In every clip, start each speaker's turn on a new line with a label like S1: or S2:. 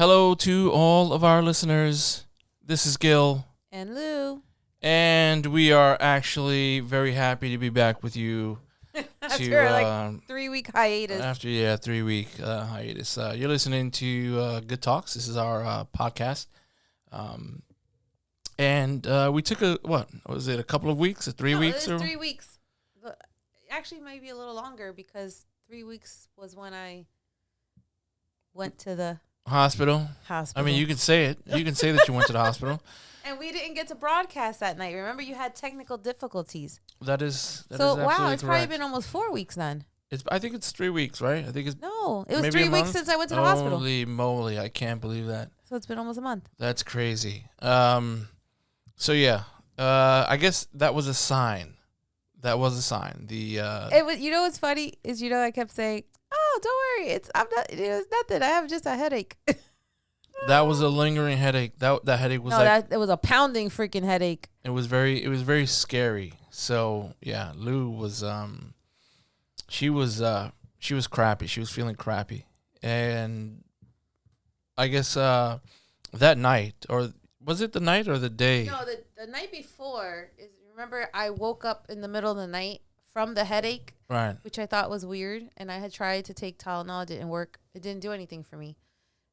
S1: Hello to all of our listeners. This is Gil,
S2: And Lou.
S1: and we are actually very happy to be back with you.
S2: After 3-week hiatus.
S1: After 3-week hiatus. You're listening to Good Talks. This is our podcast. And we took a couple of weeks, 3 weeks?
S2: It was 3 weeks. Actually, maybe a little longer because 3 weeks was when I went to the
S1: hospital. I mean, you can say it. You can say that you went to the hospital.
S2: And we didn't get to broadcast that night. Remember, you had technical difficulties.
S1: That is
S2: wow, it's
S1: correct.
S2: probably been almost 4 weeks then.
S1: I think it's 3 weeks, right? I think it's
S2: No, it was
S1: maybe
S2: 3 weeks since I went to the hospital.
S1: Holy moly, I can't believe that.
S2: So it's been almost a month.
S1: That's crazy. So yeah, I guess that was a sign. That was a sign.
S2: It was. You know what's funny is I kept saying, "Oh, don't worry, it was nothing. I have just a headache."
S1: That was a lingering headache. That headache was
S2: it was a pounding freaking headache.
S1: It was very scary. So yeah, Lou was she was crappy. She was feeling crappy, and I guess that night, or was it the night or the day?
S2: No, the night before is. Remember, I woke up in the middle of the night from the headache,
S1: right?
S2: Which I thought was weird, and I had tried to take Tylenol. It didn't work. It didn't do anything for me,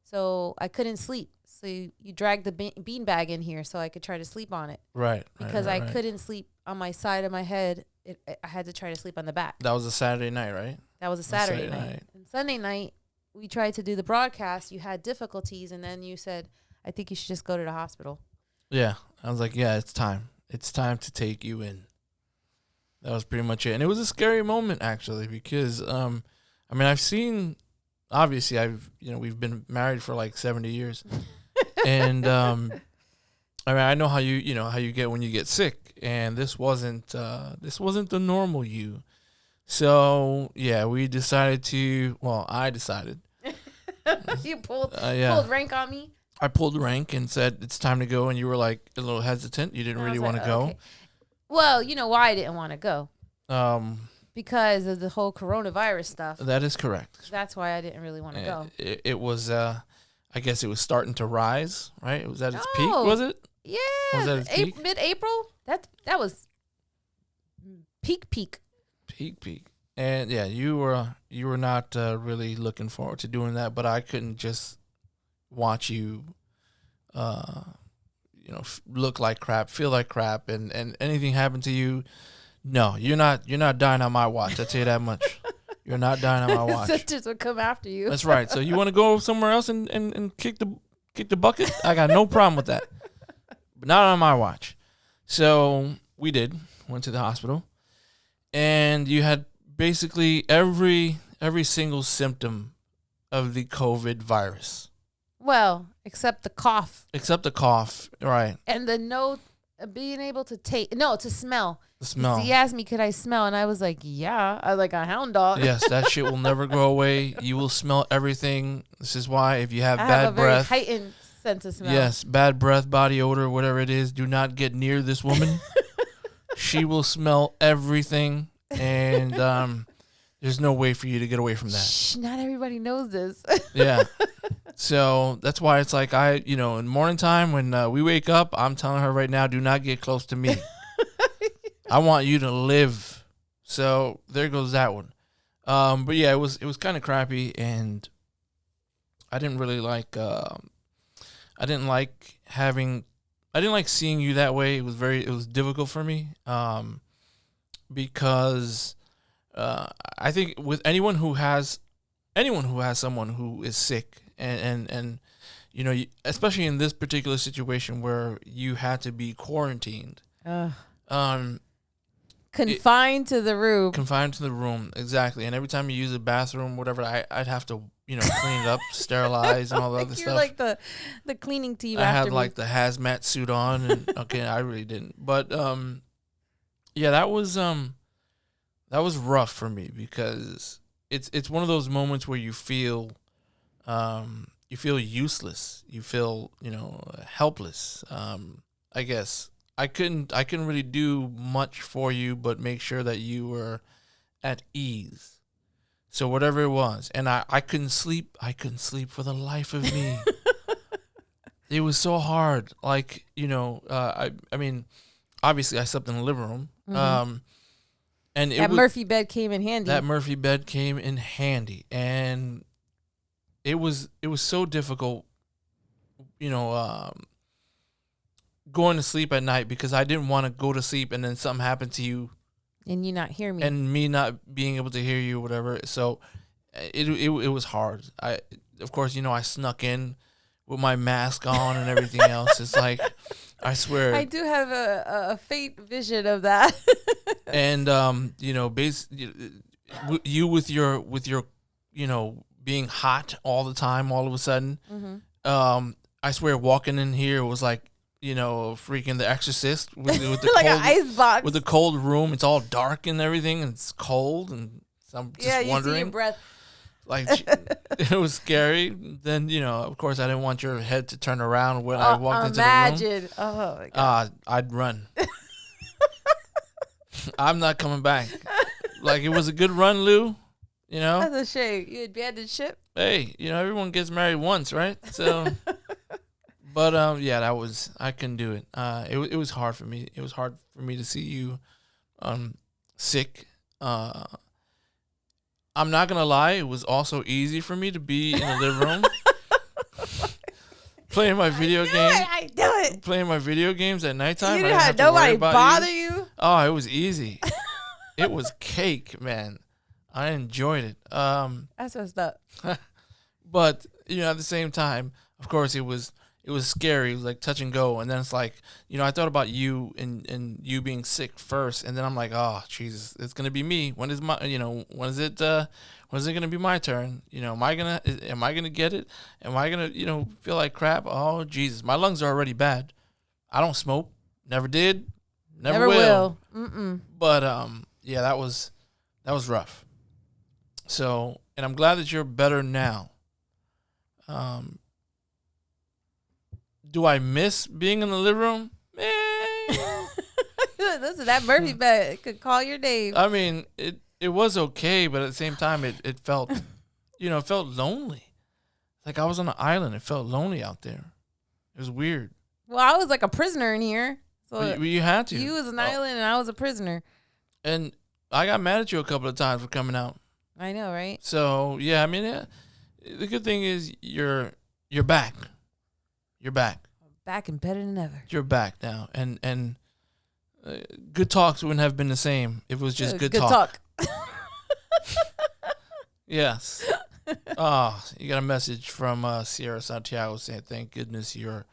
S2: so I couldn't sleep. So you dragged the bean bag in here so I could try to sleep on it,
S1: right?
S2: Because I couldn't sleep on my side of my head. I had to try to sleep on the back.
S1: That was a Saturday night, right?
S2: That was a Saturday night. And Sunday night, we tried to do the broadcast. You had difficulties, and then you said, "I think you should just go to the hospital."
S1: Yeah, I was like, "Yeah, it's time. It's time to take you in." That was pretty much it. And it was a scary moment, actually, because, I've seen, obviously, we've been married for like 70 years. And, I know how you get when you get sick. And this wasn't the normal you. So, yeah, I decided.
S2: You pulled rank on me?
S1: I pulled rank and said, it's time to go. And you were like a little hesitant. You didn't really want to go.
S2: Okay. Well, you know why I didn't want to go? Because of the whole coronavirus stuff.
S1: That is correct.
S2: That's why I didn't really want to go.
S1: It was, I guess it was starting to rise, right? It was at its peak, was it?
S2: Yeah.
S1: Was that its peak?
S2: Mid-April? That was peak.
S1: Peak. And yeah, you were not really looking forward to doing that, but I couldn't just watch you, look like crap, feel like crap, and anything happen to you. No, you're not dying on my watch. I tell you that much. You're not dying on my watch.
S2: Sisters would come after you.
S1: That's right. So you want to go somewhere else and kick the bucket? I got no problem with that, but not on my watch. So we went to the hospital, and you had basically every single symptom of the COVID virus.
S2: Well, except the cough.
S1: Right.
S2: And the being able to to smell.
S1: The smell.
S2: He asked me, could I smell? And I was like, yeah. I was like a hound dog.
S1: Yes, that shit will never go away. You will smell everything. This is why if you have
S2: I
S1: bad
S2: have a
S1: breath.
S2: very heightened sense of smell.
S1: Yes, bad breath, body odor, whatever it is, do not get near this woman. She will smell everything, and there's no way for you to get away from that.
S2: Shh, not everybody knows this.
S1: Yeah. So that's why it's like in the morning time when we wake up, I'm telling her right now, do not get close to me. I want you to live. So there goes that one. But yeah, it was kind of crappy, and I didn't really like. I didn't like seeing you that way. It was difficult for me. Because I think with anyone who has someone who is sick, and especially in this particular situation where you had to be quarantined,
S2: confined to the room,
S1: exactly. And every time you use a bathroom, whatever, I'd have to clean it up, sterilize, and all the other stuff.
S2: You're like the cleaning team.
S1: I had like the hazmat suit on, and okay, I really didn't, but yeah, that was rough for me because it's one of those moments where you feel useless. You feel, helpless. I guess I couldn't really do much for you, but make sure that you were at ease. So whatever it was, and I couldn't sleep. I couldn't sleep for the life of me. It was so hard. Like, I mean, obviously I slept in the living room.
S2: Mhm.
S1: And
S2: That Murphy bed came in handy.
S1: that Murphy bed came in handy, and it was so difficult, you know, going to sleep at night because I didn't want to go to sleep and then something happened to you
S2: and you not hear me.
S1: and me not being able to hear you or whatever. So it was hard. Of course, I snuck in with my mask on and everything else. It's like, I swear.
S2: I do have a faint vision of that.
S1: And you with your being hot all the time, all of a sudden, I swear walking in here was like, freaking The Exorcist with the
S2: like
S1: cold,
S2: an ice box.
S1: with the cold room. It's all dark and everything, and it's cold, and I'm just
S2: you
S1: wondering.
S2: see your breath.
S1: Like, it was scary. Then, of course, I didn't want your head to turn around when I walked into the room.
S2: Imagine. Oh, my God.
S1: I'd run. I'm not coming back. Like, it was a good run, Lou.
S2: That's a shame. You abandoned ship?
S1: Hey, everyone gets married once, right? So, but I couldn't do it. It was hard for me. It was hard for me to see you, sick. I'm not gonna lie. It was also easy for me to be in the living room, playing my video games.
S2: I do it.
S1: Playing my video games at nighttime.
S2: You didn't have nobody bother you.
S1: Oh, it was easy. It was cake, man. I enjoyed it.
S2: That's messed up.
S1: But at the same time, of course, it was scary. It was like touch and go, and then it's like, I thought about you and you being sick first, and then I'm like, oh Jesus, it's gonna be me. When is it gonna be my turn? Am I gonna get it? Am I gonna feel like crap? Oh Jesus, my lungs are already bad. I don't smoke, never did, never will.
S2: Mm-mm.
S1: But yeah, that was rough. So, and I'm glad that you're better now. Do I miss being in the living room?
S2: Listen, that Murphy bed could call your name.
S1: I mean, it was okay, but at the same time, it felt, it felt lonely. Like I was on an island. It felt lonely out there. It was weird.
S2: Well, I was like a prisoner in here. So
S1: you had to.
S2: You was an island and I was a prisoner.
S1: And I got mad at you a couple of times for coming out.
S2: I know, right?
S1: So yeah, I mean, the good thing is you're back. You're back.
S2: Back and better than ever.
S1: You're back now, and good talks wouldn't have been the same if it was just good talk. Yes. Oh, you got a message from Sierra Santiago saying, "Thank goodness you're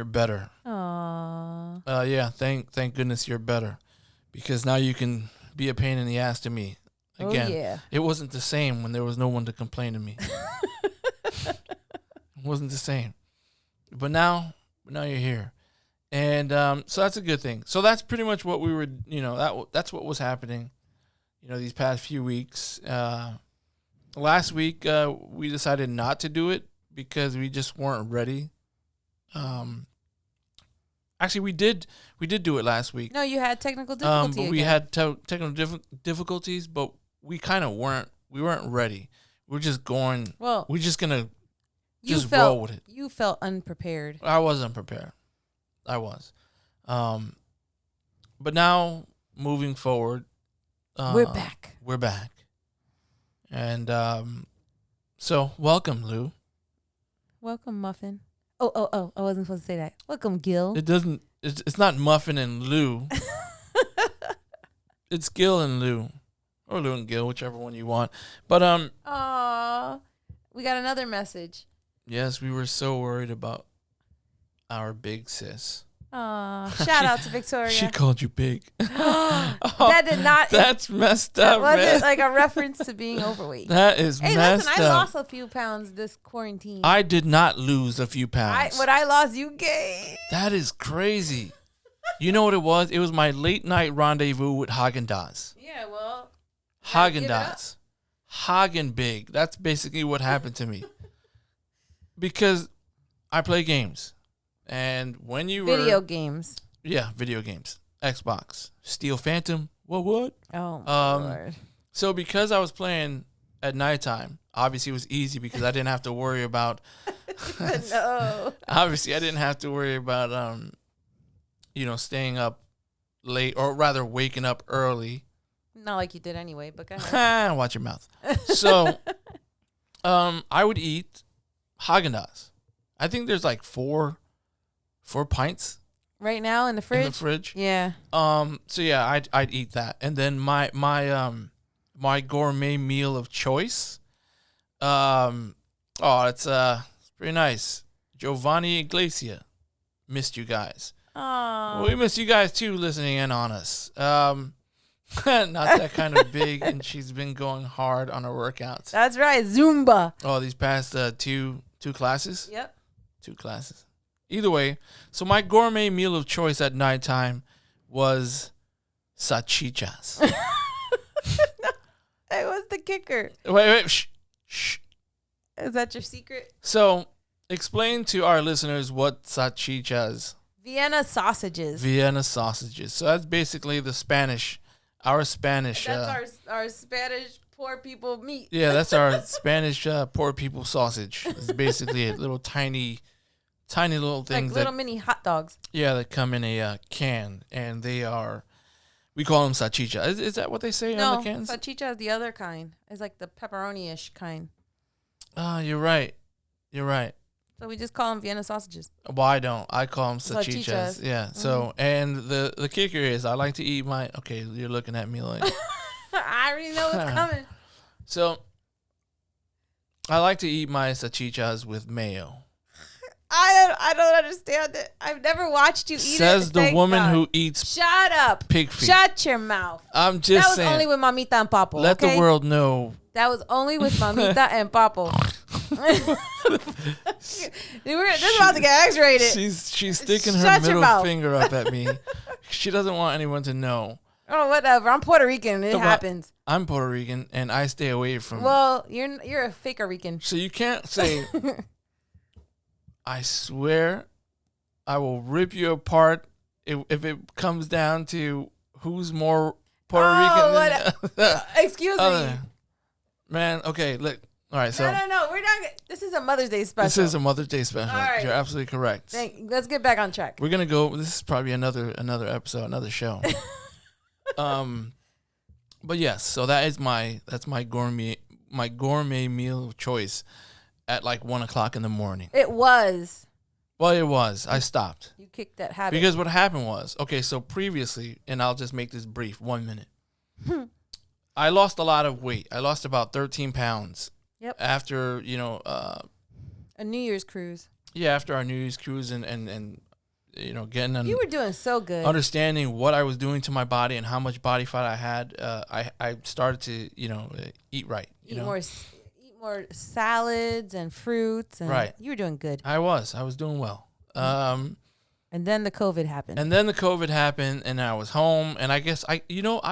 S1: better."
S2: Aww.
S1: Yeah. Thank goodness you're better, because now you can be a pain in the ass to me. Again,
S2: yeah.
S1: It wasn't the same when there was no one to complain to me. It wasn't the same. But now you're here. And so that's a good thing. So that's pretty much what we were, that's what was happening, these past few weeks. Last week, we decided not to do it because we just weren't ready. Actually, we did do it last week.
S2: No, you had technical difficulties.
S1: But we had technical difficulties, but we kind of weren't ready. We're just going.
S2: Well,
S1: we're just gonna roll with it.
S2: You felt unprepared.
S1: I wasn't prepared. I was. But now moving forward,
S2: we're back.
S1: We're back, and so welcome, Lou.
S2: Welcome, Muffin. Oh! I wasn't supposed to say that. Welcome, Gil.
S1: It doesn't. It's not Muffin and Lou. It's Gil and Lou. Or Lou and Gil, whichever one you want. But
S2: Aww. We got another message.
S1: Yes, we were so worried about our big sis.
S2: Aw. Shout out to Victoria.
S1: She called you big.
S2: That did not.
S1: That's messed up,
S2: was
S1: man.
S2: it like a reference to being overweight?
S1: That is messed
S2: listen,
S1: up.
S2: I lost a few pounds this quarantine.
S1: I did not lose a few pounds.
S2: What I lost, you gained.
S1: That is crazy. You know what it was? It was my late night rendezvous with Haagen-Dazs.
S2: Yeah, well.
S1: Haagen-Dazs. Hagen big. That's basically what happened to me. Because I play games. And when you were...
S2: Video games.
S1: Yeah, video games. Xbox. Steel Phantom. What?
S2: Oh, my Lord.
S1: So because I was playing at nighttime, obviously it was easy because I didn't have to worry about
S2: No.
S1: Obviously, I didn't have to worry about staying up late, or rather waking up early.
S2: Not like you did anyway, but go ahead.
S1: Watch your mouth. So, I would eat Haagen-Dazs. I think there's like four pints
S2: Right now in the fridge?
S1: in the fridge.
S2: Yeah.
S1: So yeah, I'd eat that, and then my gourmet meal of choice. It's pretty nice. Giovanni Iglesias. Missed you guys.
S2: Oh.
S1: We miss you guys too, listening in on us. Not that kind of big, and she's been going hard on her workouts.
S2: That's right, Zumba.
S1: Oh, these past two classes.
S2: Yep.
S1: 2 classes. Either way, so my gourmet meal of choice at nighttime was salchichas.
S2: Hey, what's the kicker?
S1: Wait, shh.
S2: Is that your secret?
S1: So, explain to our listeners what salchichas.
S2: Vienna sausages.
S1: Vienna sausages. So that's basically our Spanish.
S2: That's our Spanish poor people meat.
S1: Yeah, that's our Spanish poor people sausage. It's basically a little tiny little things
S2: Like little mini hot dogs.
S1: that come in a can, and we call them salchicha. Is that what they say on the cans?
S2: No, salchicha is the other kind. It's like the pepperoni-ish kind.
S1: You're right.
S2: So we just call them Vienna sausages.
S1: Well, I don't. I call them salchichas.
S2: Salchichas.
S1: Yeah. So, and the kicker is, I like to eat my. Okay, you're looking at me like.
S2: I already know what's coming.
S1: So, I like to eat my salchichas with mayo.
S2: I don't understand it. I've never watched you eat it.
S1: Says the
S2: Thank
S1: woman
S2: God.
S1: who eats
S2: Shut up.
S1: pig feet.
S2: Shut your mouth.
S1: I'm just
S2: That was
S1: saying.
S2: only with Mamita and Papo.
S1: Let
S2: okay?
S1: the world know.
S2: That was only with Mamita and Papo. This is about to get X-rated.
S1: She's sticking her
S2: Shut your
S1: middle
S2: mouth.
S1: finger up at me. She doesn't want anyone to know.
S2: Oh, whatever. I'm Puerto Rican. It
S1: Come on.
S2: happens.
S1: I'm Puerto Rican, and I stay away from.
S2: Well, you're a faker Rican.
S1: So you can't say. I swear, I will rip you apart if it comes down to who's more Puerto Rican than
S2: Excuse me.
S1: Man, okay, look. All right, so
S2: No. We're not. This is a Mother's Day special.
S1: this is a Mother's Day special.
S2: All right.
S1: You're absolutely correct.
S2: Let's get back on track.
S1: We're gonna go. This is probably another episode, another show. But yes, so that's my gourmet meal of choice at like 1:00 in the morning.
S2: It was.
S1: Well, it was. I stopped.
S2: You kicked that habit.
S1: Because what happened was, okay, so previously, and I'll just make this brief, 1 minute. I lost a lot of weight. I lost about 13 pounds.
S2: Yep.
S1: After,
S2: a New Year's cruise.
S1: Yeah, after our New Year's cruise and getting
S2: You were doing so good.
S1: understanding what I was doing to my body and how much body fat I had, I started to, eat right.
S2: Eat more salads and fruits. And
S1: Right.
S2: You were doing good.
S1: I was doing well.
S2: And then the COVID happened.
S1: And then the COVID happened, and I was home, and I guess I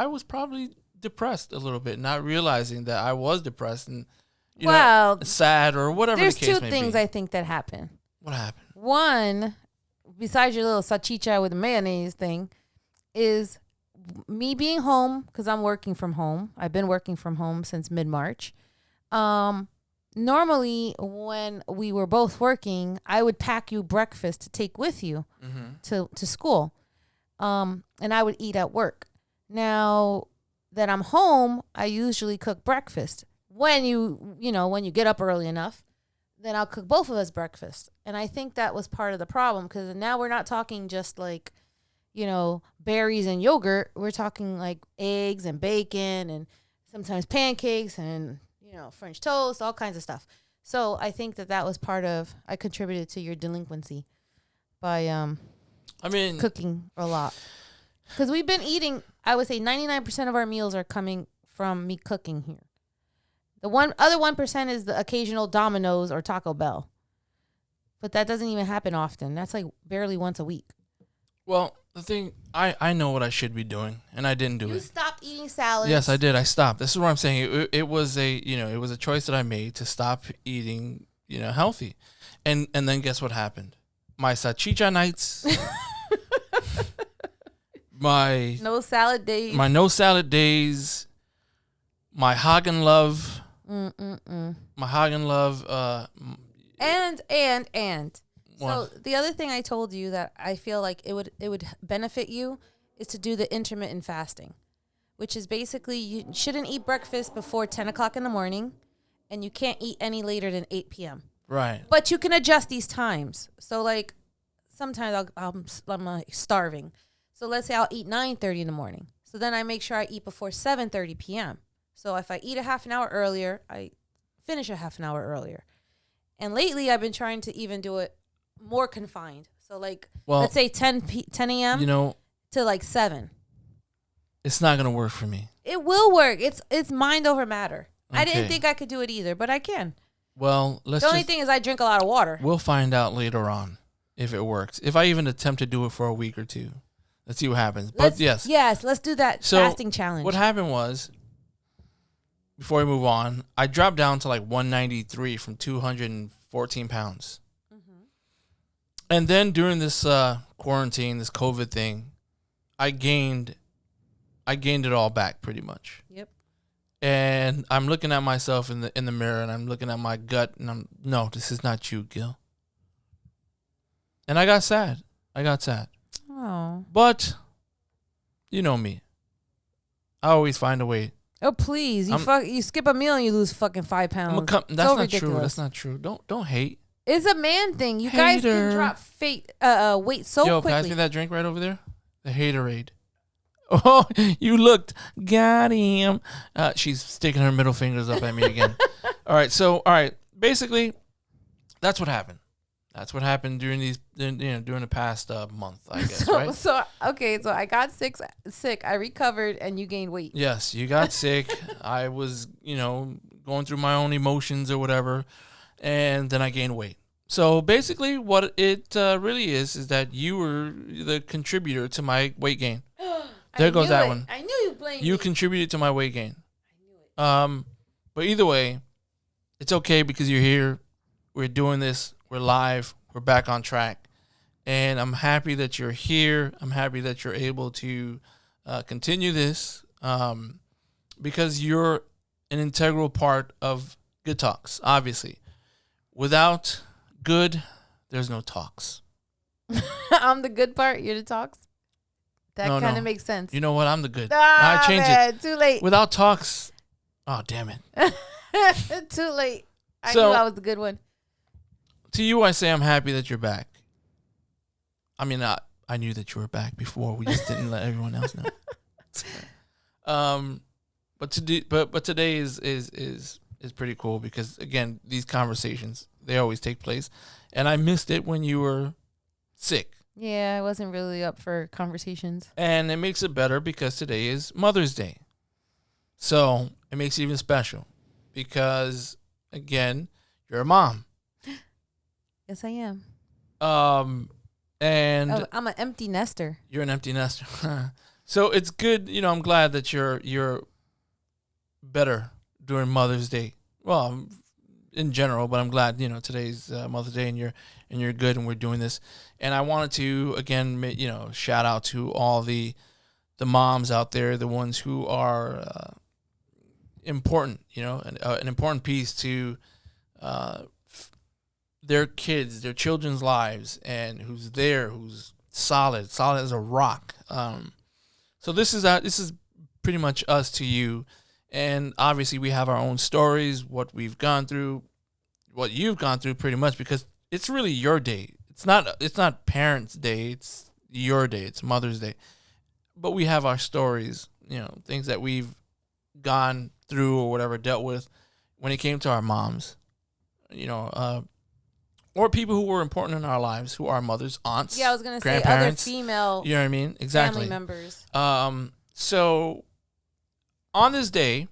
S1: was probably depressed a little bit, not realizing that I was depressed and sad or whatever.
S2: There's
S1: the case
S2: two
S1: may
S2: things
S1: be.
S2: I think that happened.
S1: What happened?
S2: One, besides your little salchicha with the mayonnaise thing, is me being home because I'm working from home. I've been working from home since mid-March. Normally, when we were both working, I would pack you breakfast to take with you to school, and I would eat at work. Now that I'm home, I usually cook breakfast. When you get up early enough, then I'll cook both of us breakfast. And I think that was part of the problem because now we're not talking just like, berries and yogurt. We're talking like eggs and bacon and sometimes pancakes and, French toast, all kinds of stuff. So I think that was part of, I contributed to your delinquency by cooking a lot. Because we've been eating, I would say 99% of our meals are coming from me cooking here. The other 1% is the occasional Domino's or Taco Bell. But that doesn't even happen often. That's like barely once a week.
S1: Well, the thing, I know what I should be doing, and I didn't do it.
S2: You stopped eating salads.
S1: Yes, I did. I stopped. This is what I'm saying. It was a choice that I made to stop eating, healthy. And then guess what happened? My salchicha nights, my
S2: no salad days.
S1: my no salad days, my Hagen Love, my Hagen Love.
S2: And. So
S1: What?
S2: the other thing I told you that I feel like it would benefit you is to do the intermittent fasting, which is basically you shouldn't eat breakfast before 10 o'clock in the morning, and you can't eat any later than 8 p.m.
S1: Right.
S2: But you can adjust these times. So like sometimes I'm like starving. So let's say I'll eat 9:30 in the morning. So then I make sure I eat before 7:30 p.m. So if I eat a half an hour earlier, I finish a half an hour earlier. And lately I've been trying to even do it more confined. So like let's say 10 a.m.
S1: You know,
S2: to like 7.
S1: it's not gonna work for me.
S2: It will work. It's mind over matter. I didn't
S1: Okay.
S2: think I could do it either, but I can.
S1: Well,
S2: The only thing is I drink a lot of water.
S1: We'll find out later on if it works. If I even attempt to do it for a week or two, let's see what happens. But yes,
S2: let's do that
S1: So,
S2: fasting challenge.
S1: what happened was, before we move on, I dropped down to like 193 from 214 pounds.
S2: Mm-hmm.
S1: And then during this quarantine, this COVID thing, I gained it all back pretty much.
S2: Yep.
S1: And I'm looking at myself in the mirror, and I'm looking at my gut, and no, this is not you, Gil. And I got sad.
S2: Oh.
S1: But you know me. I always find a way.
S2: Oh please! You skip a meal and you lose fucking 5 pounds.
S1: That's
S2: So
S1: not
S2: ridiculous.
S1: true. That's not true. Don't hate.
S2: It's a man thing. You guys
S1: Hater.
S2: can drop weight so
S1: Yo, pass
S2: quickly.
S1: me that drink right over there. The Haterade. Oh, you looked. Got him. She's sticking her middle fingers up at me again. All right. Basically, that's what happened. That's what happened during the past month, I guess, right?
S2: So I got sick. I recovered, and you gained weight.
S1: Yes, you got sick. I was, going through my own emotions or whatever, and then I gained weight. So basically, what it really is that you were the contributor to my weight gain. There goes that one.
S2: I knew you blamed
S1: You
S2: me.
S1: contributed to my weight gain.
S2: I knew it.
S1: But either way, it's okay because you're here. We're doing this. We're live. We're back on track. And I'm happy that you're here. I'm happy that you're able to continue this because you're an integral part of Good Talks, obviously. Without good, there's no talks.
S2: I'm the good part. You're the talks. That
S1: No,
S2: kind
S1: no.
S2: of makes sense.
S1: You know what? I'm the good.
S2: Ah,
S1: I changed
S2: man, too late.
S1: it. Without talks, oh, damn it.
S2: Too late. I
S1: So-
S2: knew I was the good one.
S1: To you, I say I'm happy that you're back. I mean, I knew that you were back before. We just didn't let everyone else know. But today is pretty cool because again, these conversations, they always take place, and I missed it when you were sick.
S2: Yeah, I wasn't really up for conversations.
S1: And it makes it better because today is Mother's Day. So it makes it even special because again, you're a mom.
S2: Yes, I am.
S1: And
S2: I'm an empty nester.
S1: you're an empty nester. So it's good, I'm glad that you're better during Mother's Day. Well, in general, but I'm glad, today's Mother's Day and you're good and we're doing this. And I wanted to again, shout out to all the moms out there, the ones who are important, an important piece to their kids, their children's lives, and who's solid as a rock. So this is pretty much us to you, and obviously we have our own stories, what we've gone through, what you've gone through, pretty much because it's really your day. It's not Parents' Day. It's your day. It's Mother's Day, but we have our stories, things that we've gone through or whatever, dealt with when it came to our moms, or people who were important in our lives, who are mothers, aunts,
S2: Yeah, I was gonna say other
S1: grandparents.
S2: female
S1: You know what I mean? Exactly.
S2: family members.
S1: So on this day,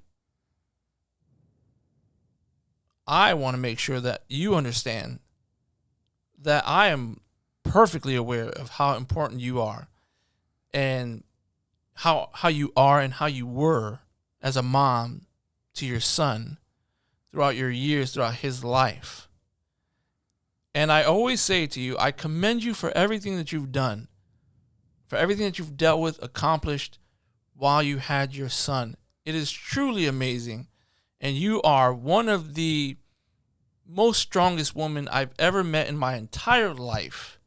S1: I want to make sure that you understand that I am perfectly aware of how important you are and how you are and how you were as a mom to your son throughout your years, throughout his life. And I always say to you, I commend you for everything that you've done, for everything that you've dealt with, accomplished while you had your son. It is truly amazing. And you are one of the most strongest woman I've ever met in my entire life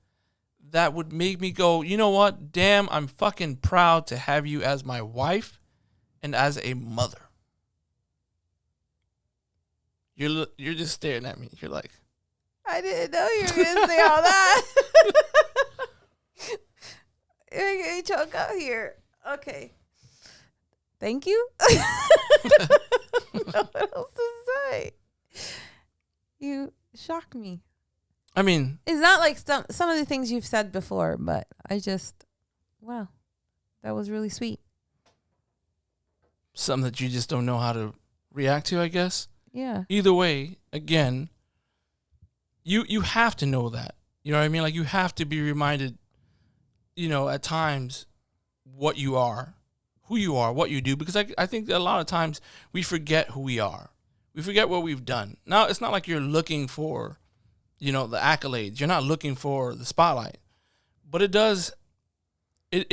S1: that would make me go, you know what? Damn, I'm fucking proud to have you as my wife and as a mother. You're just staring at me. You're like,
S2: I didn't know you were going to say all that. You're going to choke out here. Okay. Thank you. What else to say? You shock me.
S1: I mean,
S2: it's not like some of the things you've said before, but wow, that was really sweet.
S1: Something that you just don't know how to react to, I guess.
S2: Yeah.
S1: Either way, again, you have to know that. You know what I mean? Like, you have to be reminded, at times what you are, who you are, what you do, because I think that a lot of times we forget who we are. We forget what we've done. Now, it's not like you're looking for, the accolades. You're not looking for the spotlight. But it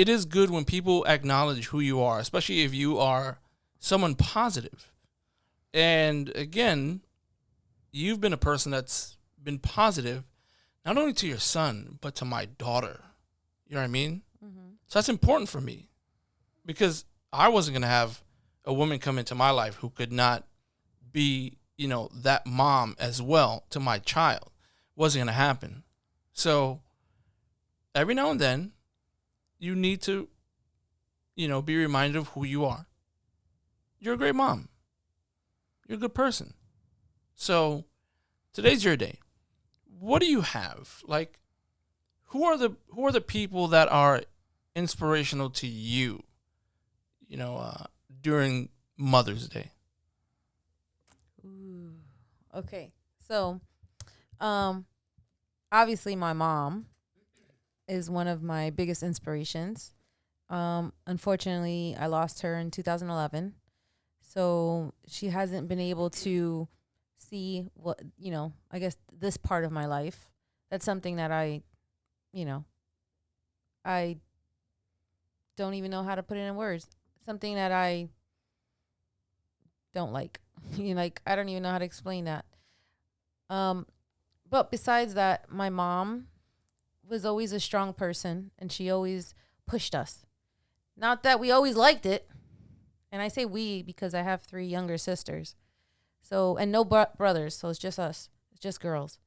S1: is good when people acknowledge who you are, especially if you are someone positive. And again, you've been a person that's been positive, not only to your son, but to my daughter. You know what I mean? Mm-hmm. So that's important for me, because I wasn't going to have a woman come into my life who could not be, that mom as well to my child. Wasn't going to happen. So every now and then, you need to, be reminded of who you are. You're a great mom. You're a good person. So today's your day. What do you have? Like, who are the people that are inspirational to you, during Mother's Day?
S2: Ooh. Okay. So, obviously my mom is one of my biggest inspirations. Unfortunately, I lost her in 2011. So she hasn't been able to see what, I guess this part of my life. That's something that I don't even know how to put it in words. Something that I don't like. I don't even know how to explain that. But besides that, my mom was always a strong person, and she always pushed us. Not that we always liked it. And I say we because I have 3 younger sisters. So, and no brothers. So it's just us. It's just girls.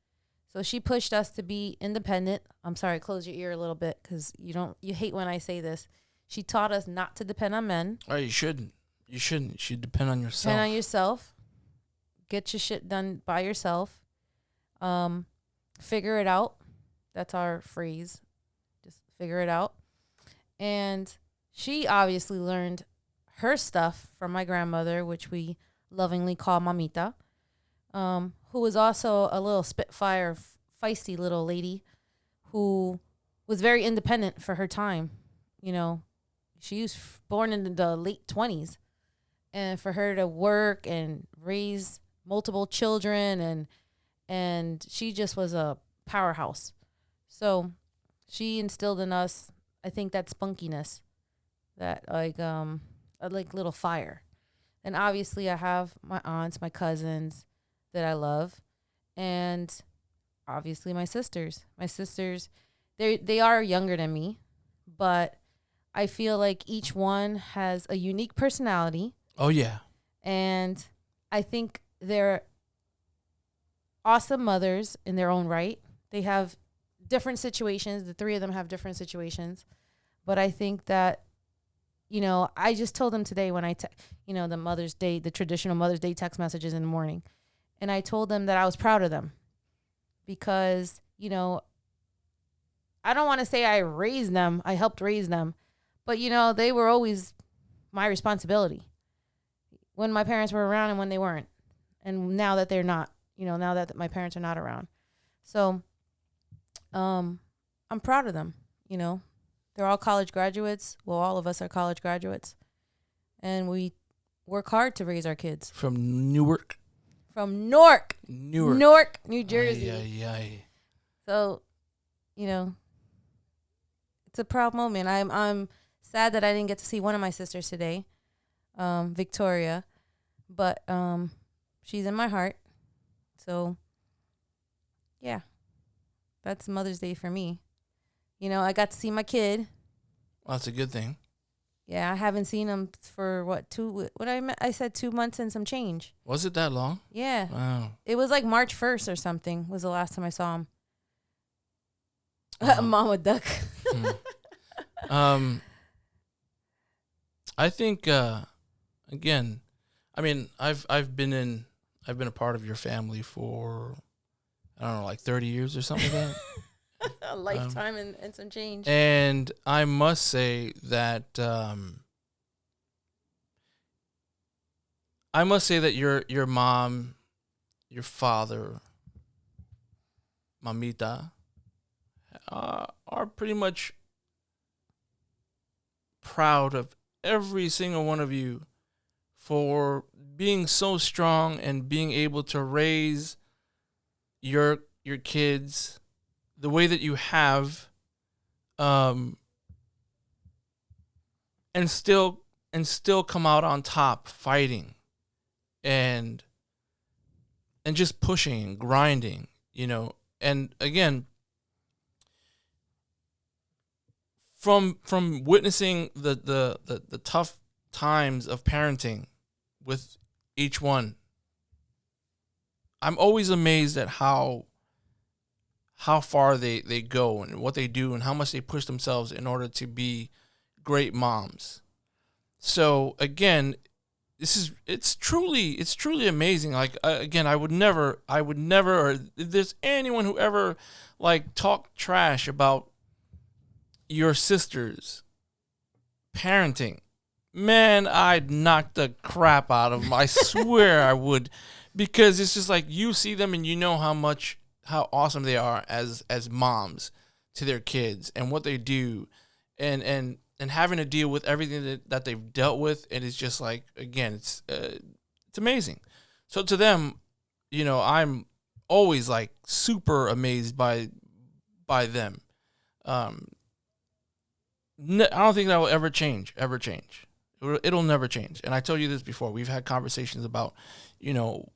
S2: So she pushed us to be independent. I'm sorry, close your ear a little bit because you hate when I say this. She taught us not to depend on men.
S1: Oh, you shouldn't. You shouldn't. You should depend on yourself.
S2: Depend on yourself. Get your shit done by yourself. Figure it out. That's our phrase. Just figure it out. And she obviously learned her stuff from my grandmother, which we lovingly call Mamita, who was also a little spitfire, feisty little lady who was very independent for her time. She was born in the late 20s. And for her to work and raise multiple children, and she just was a powerhouse. So she instilled in us, I think, that spunkiness, that like little fire. And obviously I have my aunts, my cousins that I love, and obviously my sisters. My sisters, they are younger than me, but I feel like each one has a unique personality.
S1: Oh yeah.
S2: And I think they're awesome mothers in their own right. They have different situations. The 3 of them have different situations. But I think that, I just told them today when the Mother's Day, the traditional Mother's Day text messages in the morning. And I told them that I was proud of them because, I don't want to say I raised them. I helped raise them. But, they were always my responsibility when my parents were around and when they weren't. And now that they're not, now that my parents are not around. So I'm proud of them, They're all college graduates. Well, all of us are college graduates. And we work hard to raise our kids.
S1: From Newark.
S2: From Newark. Newark, New Jersey.
S1: Aye.
S2: So, it's a proud moment. I'm sad that I didn't get to see one of my sisters today, Victoria. But she's in my heart. So Yeah. That's Mother's Day for me. You know, I got to see my kid.
S1: Well, that's a good thing.
S2: Yeah, I haven't seen him for I said 2 months and some change.
S1: Was it that long?
S2: Yeah.
S1: Wow.
S2: It was like March 1st or something was the last time I saw him.
S1: Wow.
S2: Mama duck.
S1: I think again, I mean, I've been a part of your family for, I don't know, like 30 years or something like that.
S2: A lifetime and some change.
S1: And I must say that your mom, your father, mamita, are pretty much proud of every single one of you for being so strong and being able to raise your kids the way that you have, and still come out on top, fighting and just pushing and grinding, you know. And again, from witnessing the tough times of parenting with each one, I'm always amazed at how far they go and what they do and how much they push themselves in order to be great moms. So again, it's truly amazing. Like, again, I would never, or if there's anyone who ever like talk trash about your sisters parenting, man, I'd knock the crap out of them. I swear I would, because it's just like you see them and you know how awesome they are as moms to their kids and what they do, and having to deal with everything that they've dealt with. And it's just like, again, it's amazing. So to them, you know, I'm always like super amazed by them. I don't think that will ever change. It'll never change. And I told you this before. We've had conversations about, you know,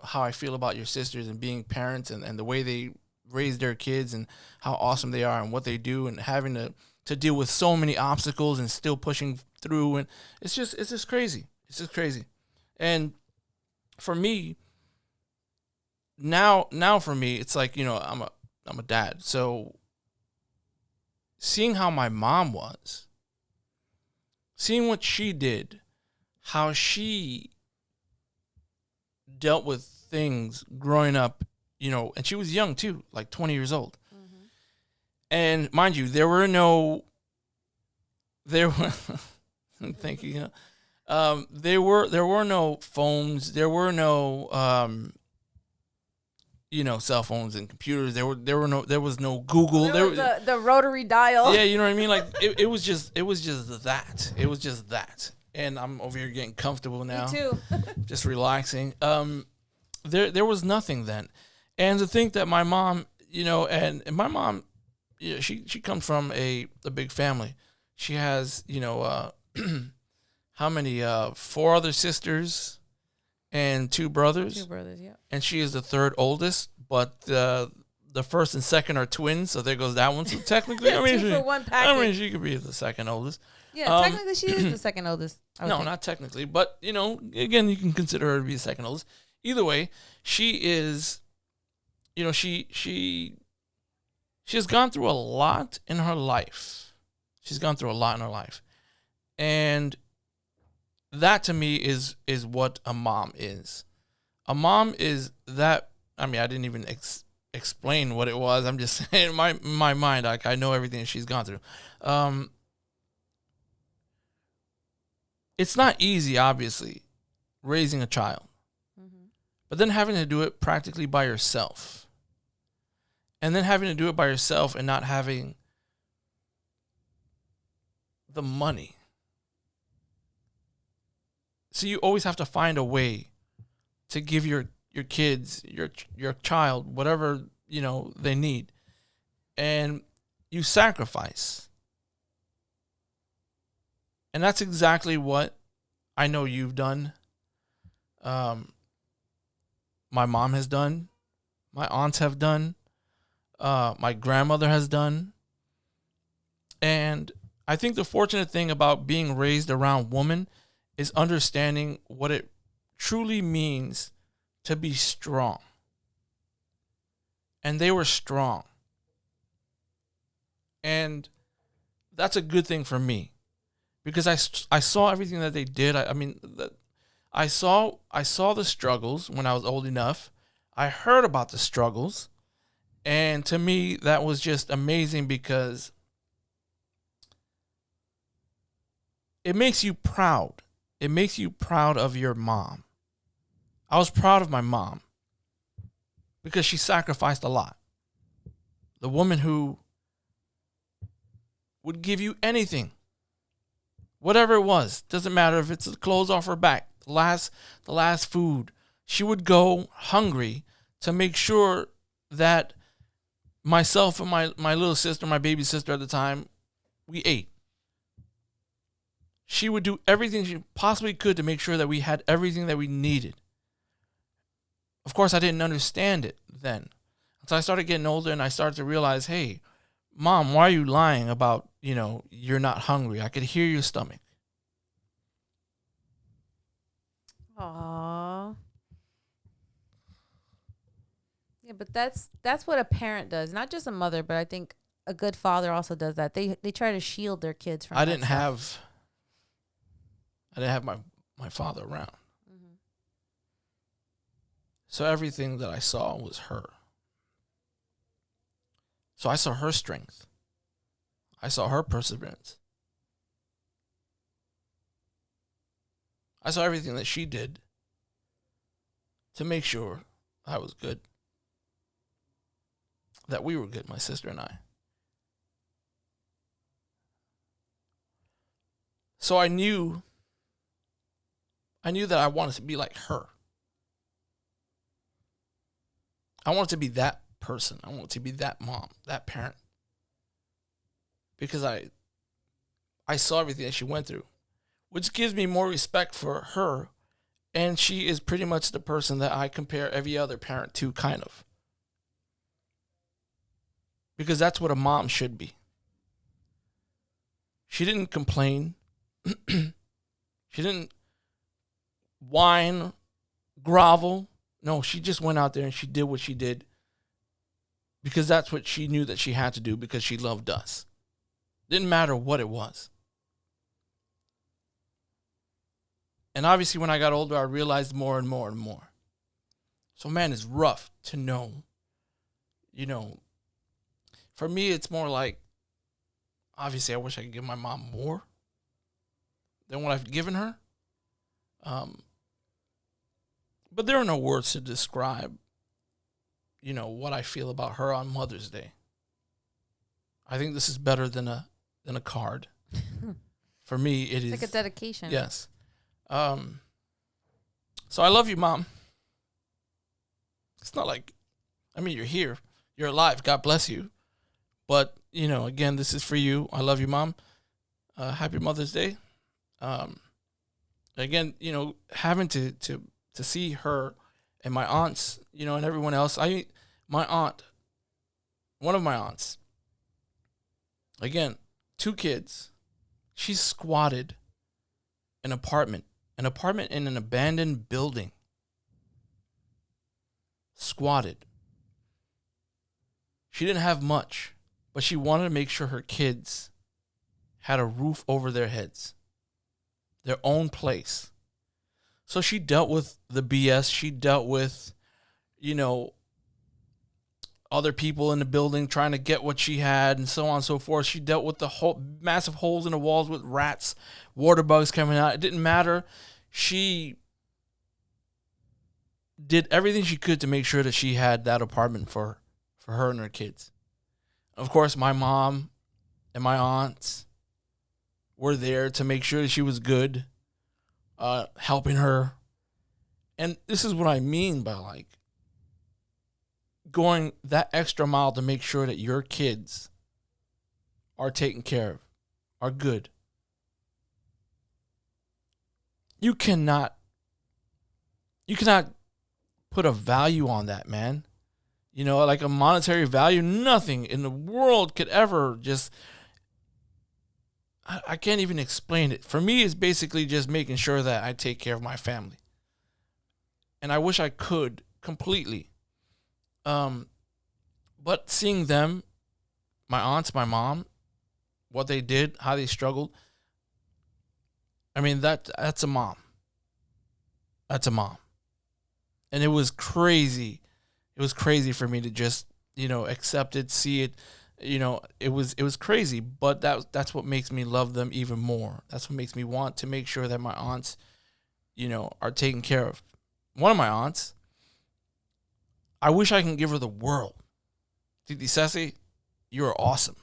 S1: how I feel about your sisters and being parents, and the way they raise their kids and how awesome they are and what they do, and having to deal with so many obstacles and still pushing through. And it's just crazy. It's just crazy. And for me, now for me, it's like, you know, I'm a dad. So seeing how my mom was, seeing what she did, how she dealt with things growing up, you know, and she was young too, like 20 years old. Mm-hmm. And mind you, there were thank you. There were no phones. There were no you know, cell phones and computers. There was no Google.
S2: There was the rotary dial.
S1: Yeah, you know what I mean? Like it was just that. It was just that. And I'm over here getting comfortable now.
S2: Me too.
S1: Just relaxing. There was nothing then. And to think that my mom, you know, and my mom, you know, she comes from a big family. She has, you know, how many? 4 other sisters and 2 brothers.
S2: 2 brothers, yeah.
S1: And she is the 3rd oldest, but the first and second are twins, so there goes that one. So technically, I mean,
S2: 2 for 1 package.
S1: She could be the 2nd oldest.
S2: Yeah, technically she is the 2nd oldest.
S1: No, not technically, but you know, again, you can consider her to be the 2nd oldest. Either way, she is, you know, she has gone through a lot in her life. She's gone through a lot in her life, and that to me is what a mom is. A mom is that. I mean, I didn't even explain what it was. I'm just saying, in my mind, like, I know everything that she's gone through. It's not easy, obviously, raising a child, but then having to do it practically by yourself, and then having to do it by yourself and not having the money. So you always have to find a way to give your kids, your child, whatever, you know, they need, and you sacrifice. And that's exactly what I know you've done. My mom has done. my aunts have done, my grandmother has done. And I think the fortunate thing about being raised around women is understanding what it truly means to be strong. And they were strong. And that's a good thing for me because I saw everything that they did. I saw the struggles when I was old enough. I heard about the struggles. And to me, that was just amazing because it makes you proud. It makes you proud of your mom. I was proud of my mom because she sacrificed a lot. The woman who would give you anything, whatever it was, doesn't matter if it's the clothes off her back, the last food. She would go hungry to make sure that myself and my little sister, my baby sister at the time, we ate. She would do everything she possibly could to make sure that we had everything that we needed. Of course, I didn't understand it then. So I started getting older and I started to realize, hey, Mom, why are you lying about, you're not hungry? I could hear your stomach.
S2: Aww. Yeah, but that's what a parent does. Not just a mother, but I think a good father also does that. They try to shield their kids from
S1: I didn't have my father around. Mm-hmm. So everything that I saw was her. So I saw her strength. I saw her perseverance. I saw everything that she did to make sure I was good. That we were good, my sister and I. So I knew that I wanted to be like her. I wanted to be that person. I wanted to be that mom, that parent. Because I saw everything that she went through, which gives me more respect for her. And she is pretty much the person that I compare every other parent to, kind of. Because that's what a mom should be. She didn't complain. She didn't whine, grovel. No, she just went out there and she did what she did because that's what she knew that she had to do because she loved us. Didn't matter what it was. And obviously when I got older, I realized more and more and more. So man, it's rough to know, for me, it's more like, obviously I wish I could give my mom more than what I've given her. But there are no words to describe, what I feel about her on Mother's Day. I think this is better than a card. For me, it is
S2: like a dedication.
S1: Yes. So I love you, Mom. It's not like, you're here, you're alive. God bless you. But again, this is for you. I love you, Mom. Happy Mother's Day. Again, having to see her and my aunts, and everyone else. One of my aunts, again, 2 kids. She squatted an apartment in an abandoned building. Squatted. She didn't have much, but she wanted to make sure her kids had a roof over their heads, their own place. So she dealt with the BS. She dealt with, other people in the building trying to get what she had and so on and so forth. She dealt with the whole massive holes in the walls with rats, water bugs coming out. It didn't matter. She did everything she could to make sure that she had that apartment for her and her kids. Of course, my mom and my aunts were there to make sure that she was good, helping her. And this is what I mean by going that extra mile to make sure that your kids are taken care of, are good. You cannot put a value on that, man. like a monetary value. Nothing in the world could ever just, I can't even explain it. For me, it's basically just making sure that I take care of my family. And I wish I could completely. But seeing them, my aunts, my mom, what they did, how they struggled, I mean, that's a mom. That's a mom. And it was crazy. It was crazy for me to just, accept it, see it. It was crazy, but that's what makes me love them even more. That's what makes me want to make sure that my aunts, are taken care of. One of my aunts, I wish I can give her the world. Titi Ceci, you are awesome.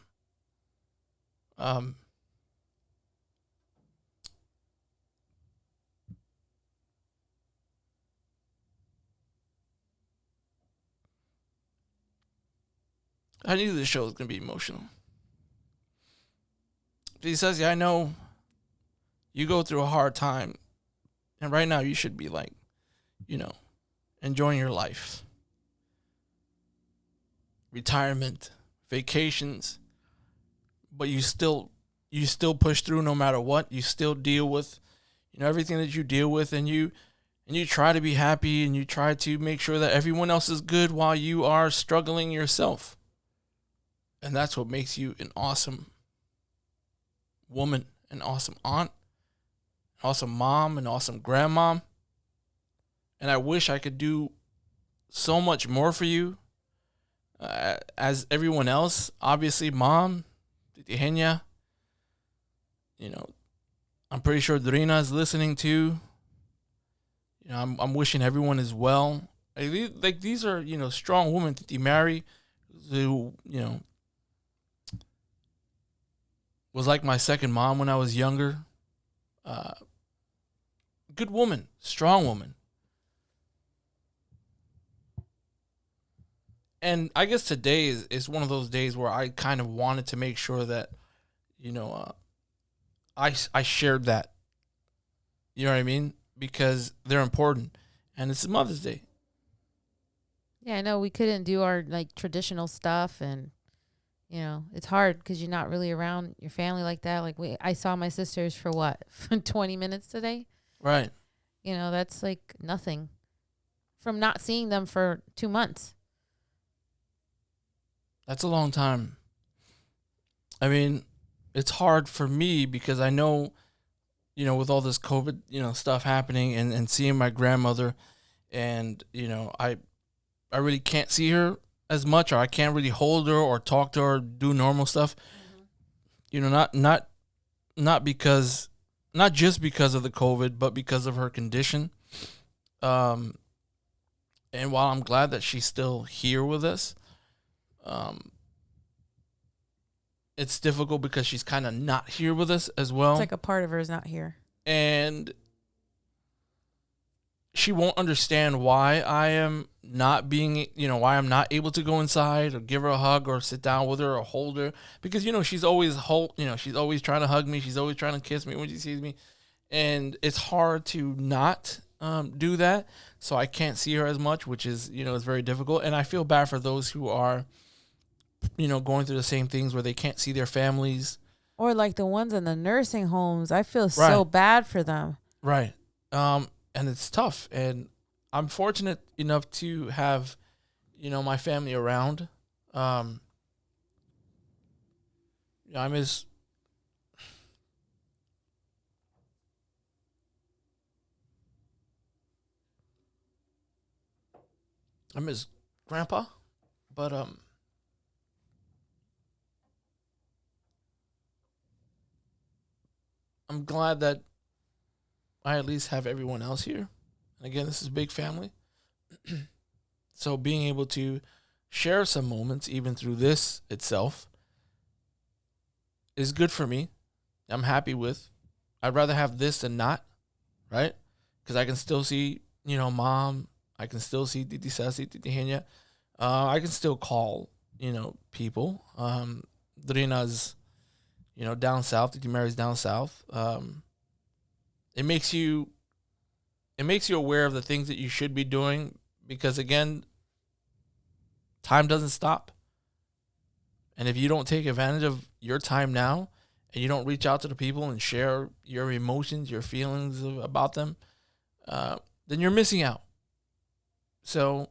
S1: I knew this show was going to be emotional. Titi Ceci, I know you go through a hard time, and right now you should be enjoying your life. Retirement, vacations, but you still push through no matter what. You still deal with, everything that you deal with, and you try to be happy, and you try to make sure that everyone else is good while you are struggling yourself. And that's what makes you an awesome woman, an awesome aunt, an awesome mom, an awesome grandmom. And I wish I could do so much more for you. As everyone else, obviously, Mom, Titi Henya, I'm pretty sure Dorina is listening too. I'm wishing everyone is well. Like these are, strong women. Titi Mary, who, was like my second mom when I was younger. Good woman, strong woman. And I guess today is one of those days where I kind of wanted to make sure that, I shared that. You know what I mean? Because they're important. And it's Mother's Day.
S2: Yeah, I know we couldn't do our traditional stuff, and it's hard because you're not really around your family like that. I saw my sisters for what, 20 minutes today?
S1: Right.
S2: That's like nothing from not seeing them for 2 months.
S1: That's a long time. I mean, it's hard for me because I know, with all this COVID, stuff happening, and seeing my grandmother, and, I really can't see her as much, or I can't really hold her or talk to her or do normal stuff. Mm-hmm. Not just because of the COVID, but because of her condition. And while I'm glad that she's still here with us, it's difficult because she's kind of not here with us as well.
S2: It's like a part of her is not here.
S1: And she won't understand why I am not being, why I'm not able to go inside or give her a hug or sit down with her or hold her. Because, she's always she's always trying to hug me. She's always trying to kiss me when she sees me. And it's hard to not do that. So I can't see her as much, which is, is very difficult. And I feel bad for those who are, going through the same things where they can't see their families.
S2: Or like the ones in the nursing homes. I feel so bad for them.
S1: Right. And it's tough. And I'm fortunate enough to have, my family around. I miss Grandpa, but I'm glad that I at least have everyone else here. And again, this is a big family. So being able to share some moments, even through this itself, is good for me. I'm happy with. I'd rather have this than not, right? Because I can still see, Mom. I can still see Titi Ceci, Titi Henya. I can still call, people. Drina's, down south. Titi Mary's down south. It makes you aware of the things that you should be doing, because again, time doesn't stop. And if you don't take advantage of your time now and you don't reach out to the people and share your emotions, your feelings about them, then you're missing out. So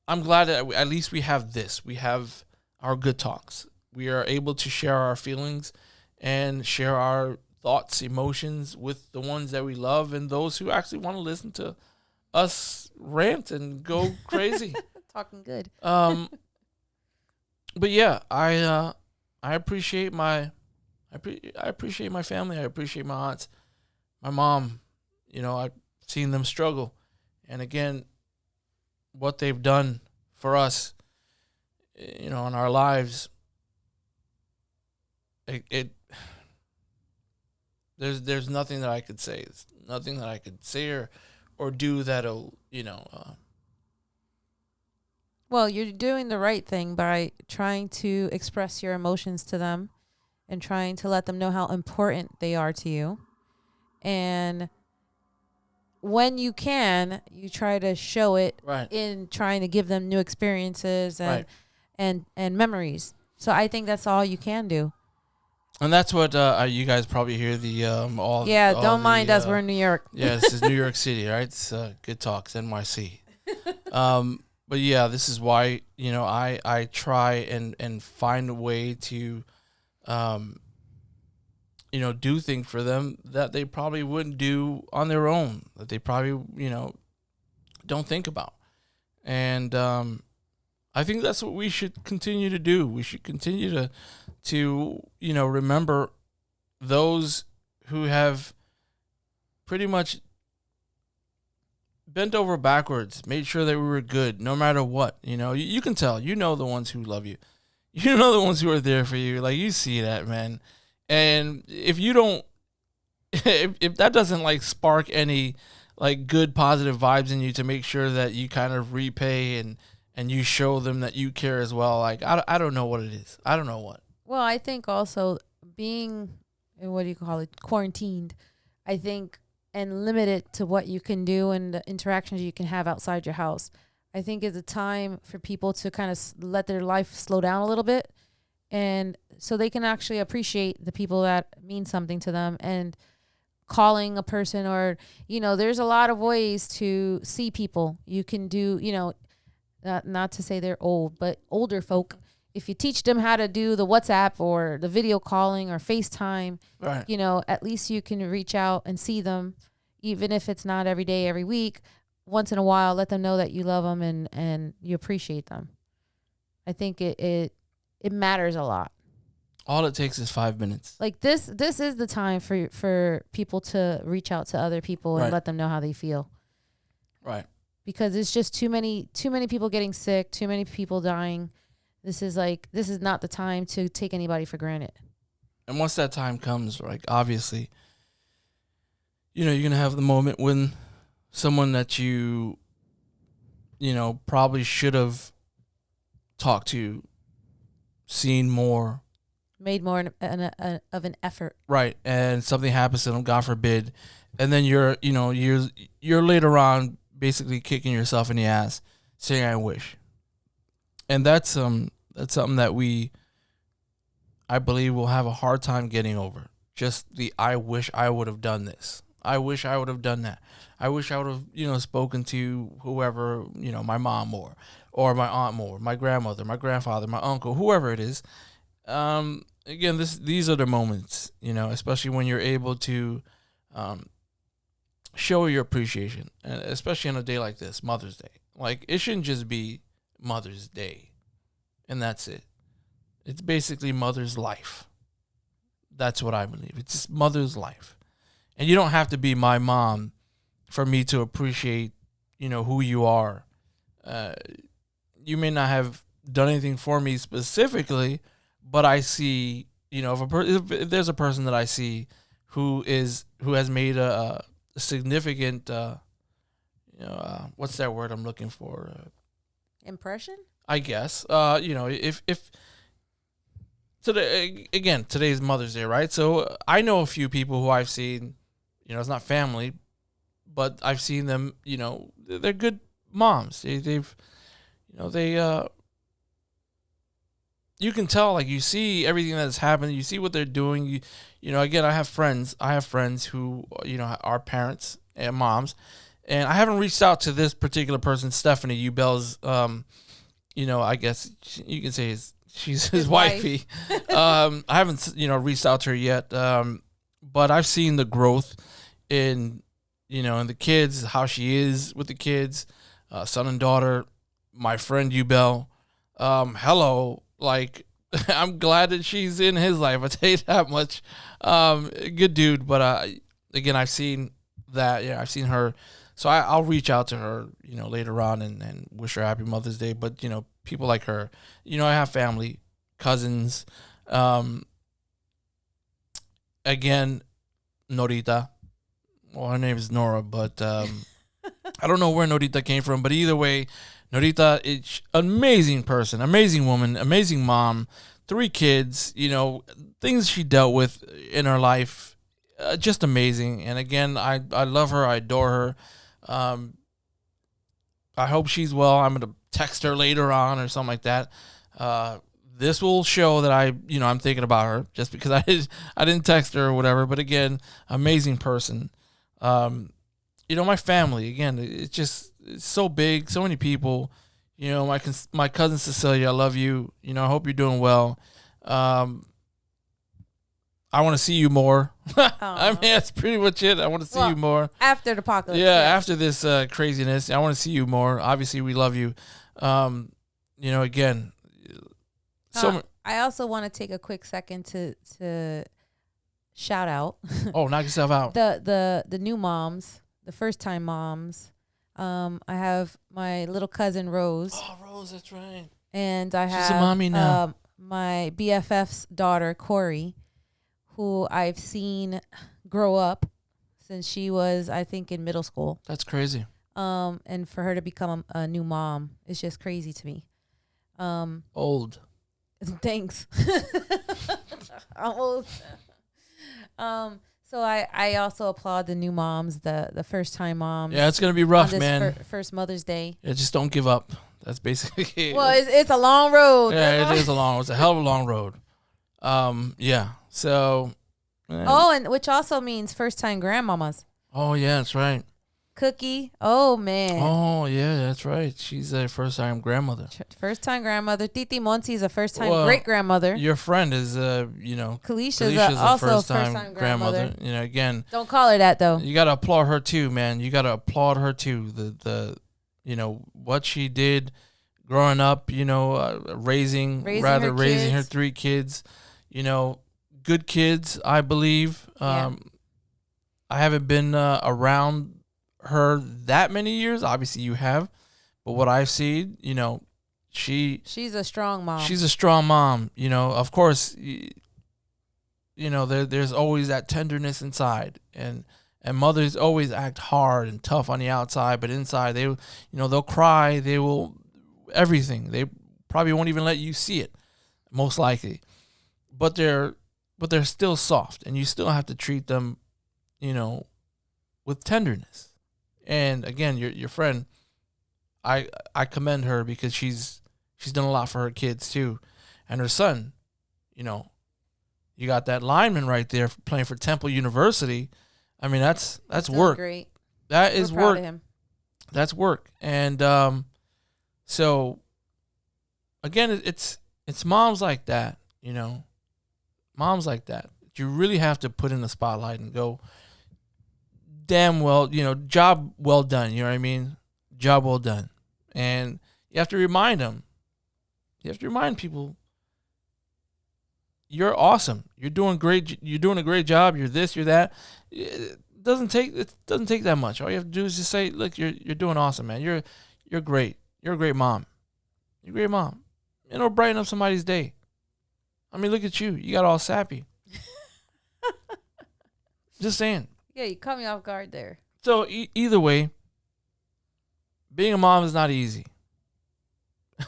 S1: I'm glad that at least we have this. We have our good talks. We are able to share our feelings and share our thoughts, emotions with the ones that we love and those who actually want to listen to us rant and go crazy.
S2: Talking good.
S1: But yeah, I appreciate I appreciate my family. I appreciate my aunts, my mom. You know, I've seen them struggle, and again, what they've done for us, you know, in our lives. There's nothing that I could say. There's nothing that I could say or do that'll, you know.
S2: Well, you're doing the right thing by trying to express your emotions to them and trying to let them know how important they are to you. And when you can, you try to show it in trying to give them new experiences and memories. So I think that's all you can do.
S1: And that's what you guys probably hear the all.
S2: Yeah,
S1: all
S2: don't mind us. We're in New York.
S1: Yeah, this is New York City, right? It's Good Talks NYC. But yeah, this is why, you know, I try and find a way to, you know, do things for them that they probably wouldn't do on their own, that they probably, you know, don't think about. And I think that's what we should continue to do. We should continue to you know, remember those who have pretty much bent over backwards, made sure that we were good no matter what. You know, you can tell, you know, the ones who love you. You know, the ones who are there for you. Like, you see that, man. And if you don't, if that doesn't like spark any like good positive vibes in you to make sure that you kind of repay and you show them that you care as well, like, I don't know what it is. I don't know what.
S2: Well, I think also being, what do you call it, quarantined, I think, and limited to what you can do and the interactions you can have outside your house, I think is a time for people to kind of let their life slow down a little bit, and so they can actually appreciate the people that mean something to them. And calling a person, or, you know, there's a lot of ways to see people. You can do, you know, not to say they're old, but older folk, if you teach them how to do the WhatsApp or the video calling or FaceTime,
S1: right,
S2: you know, at least you can reach out and see them, even if it's not every day, every week. Once in a while, let them know that you love them and you appreciate them. I think it matters a lot.
S1: All it takes is 5 minutes.
S2: Like this is the time for people to reach out to other people and let them know how they feel.
S1: Right.
S2: Because it's just too many people getting sick, too many people dying. This is not the time to take anybody for granted.
S1: And once that time comes, like, obviously, you know, you're going to have the moment when someone that you know, probably should have talked to, seen more,
S2: made more of an effort.
S1: Right. And something happens to them, God forbid. And then you're later on basically kicking yourself in the ass saying, I wish. And that's something that I believe we'll have a hard time getting over. Just the, I wish I would have done this. I wish I would have done that. I wish I would have, you know, spoken to whoever, you know, my mom more, or my aunt more, my grandmother, my grandfather, my uncle, whoever it is. Again, these are the moments, you know, especially when you're able to show your appreciation, and especially on a day like this, Mother's Day. Like, it shouldn't just be Mother's Day, and that's it. It's basically Mother's life. That's what I believe. It's just Mother's life. And you don't have to be my mom for me to appreciate, you know, who you are. You may not have done anything for me specifically, but I see, you know, if there's a person that I see who has made a significant, what's that word I'm looking for?
S2: Impression?
S1: I guess. You know, if today, again, today's Mother's Day, right? So I know a few people who I've seen, you know, it's not family, but I've seen them, you know, they're good moms. They've, they you can tell, like, you see everything that's happened, you see what they're doing. Again, I have friends who are parents and moms, and I haven't reached out to this particular person, Stephanie Ubell's. I guess you can say she's his wifey. I haven't reached out to her yet, but I've seen the growth in in the kids, how she is with the kids, son and daughter. My friend Ubell, hello, like I'm glad that she's in his life. I tell you that much. Good dude, but again, I've seen that. Yeah, I've seen her. So I'll reach out to her, later on and wish her happy Mother's Day. But people like her, I have family, cousins. Again, Norita. Well, her name is Nora, but I don't know where Norita came from. But either way, Norita is an amazing person, amazing woman, amazing mom, 3 kids, things she dealt with in her life, just amazing. And again, I love her. I adore her. I hope she's well. I'm going to text her later on or something like that. This will show that I'm thinking about her just because I didn't text her or whatever. But again, amazing person. My family, again, it's so big, so many people. My cousin Cecilia, I love you. I hope you're doing well. I want to see you more. I mean, that's pretty much it. I want to see you more.
S2: After the apocalypse.
S1: Yeah, after this craziness, I want to see you more. Obviously, we love you. Again.
S2: I also want to take a quick second to shout out.
S1: Oh, knock yourself out.
S2: The new moms, the first time moms. I have my little cousin Rose.
S1: Oh, Rose, that's right.
S2: And I have
S1: she's a mommy now.
S2: My BFF's daughter Corey, who I've seen grow up since she was, I think, in middle school.
S1: That's crazy.
S2: And for her to become a new mom is just crazy to me.
S1: Old.
S2: Thanks. Old. So I also applaud the new moms, the first time moms.
S1: Yeah, it's gonna be rough, man.
S2: First Mother's Day.
S1: Yeah, just don't give up. That's basically it.
S2: Well, it's a long road.
S1: Yeah, it's a hell of a long road. Yeah. So.
S2: And which also means first time grandmamas.
S1: Oh yeah, that's right.
S2: Cookie. Oh man.
S1: Oh yeah, that's right. She's a first time grandmother.
S2: First time grandmother. Titi Monsi is a first time great grandmother.
S1: Your friend is
S2: Kalisha's also a first time grandmother.
S1: Again.
S2: Don't call her that though.
S1: You gotta applaud her too, man. You gotta applaud her too. The what she did growing up, raising her 3 kids, good kids, I believe.
S2: Yeah.
S1: I haven't been around her that many years. Obviously you have, but what I've seen, she's
S2: a strong mom.
S1: She's a strong mom. Of course, there's always that tenderness inside, and mothers always act hard and tough on the outside, but inside they'll cry, they will everything. They probably won't even let you see it, most likely. But they're still soft, and you still have to treat them, with tenderness. And again, your friend, I commend her because she's done a lot for her kids too, and her son. You got that lineman right there playing for Temple University. I mean, that's work.
S2: Great.
S1: That is
S2: We're proud
S1: work.
S2: of him.
S1: That's work. And so again, it's moms like that. Moms like that. You really have to put in the spotlight and go, damn well, job well done. You know what I mean? Job well done. And you have to remind them. You have to remind people, you're awesome. You're doing great. You're doing a great job. You're this, you're that. It doesn't take that much. All you have to do is just say, look, you're doing awesome, man. You're great. You're a great mom. You're a great mom. It'll brighten up somebody's day. I mean, look at you. You got all sappy. Just saying.
S2: Yeah, you caught me off guard there.
S1: So either way, being a mom is not easy.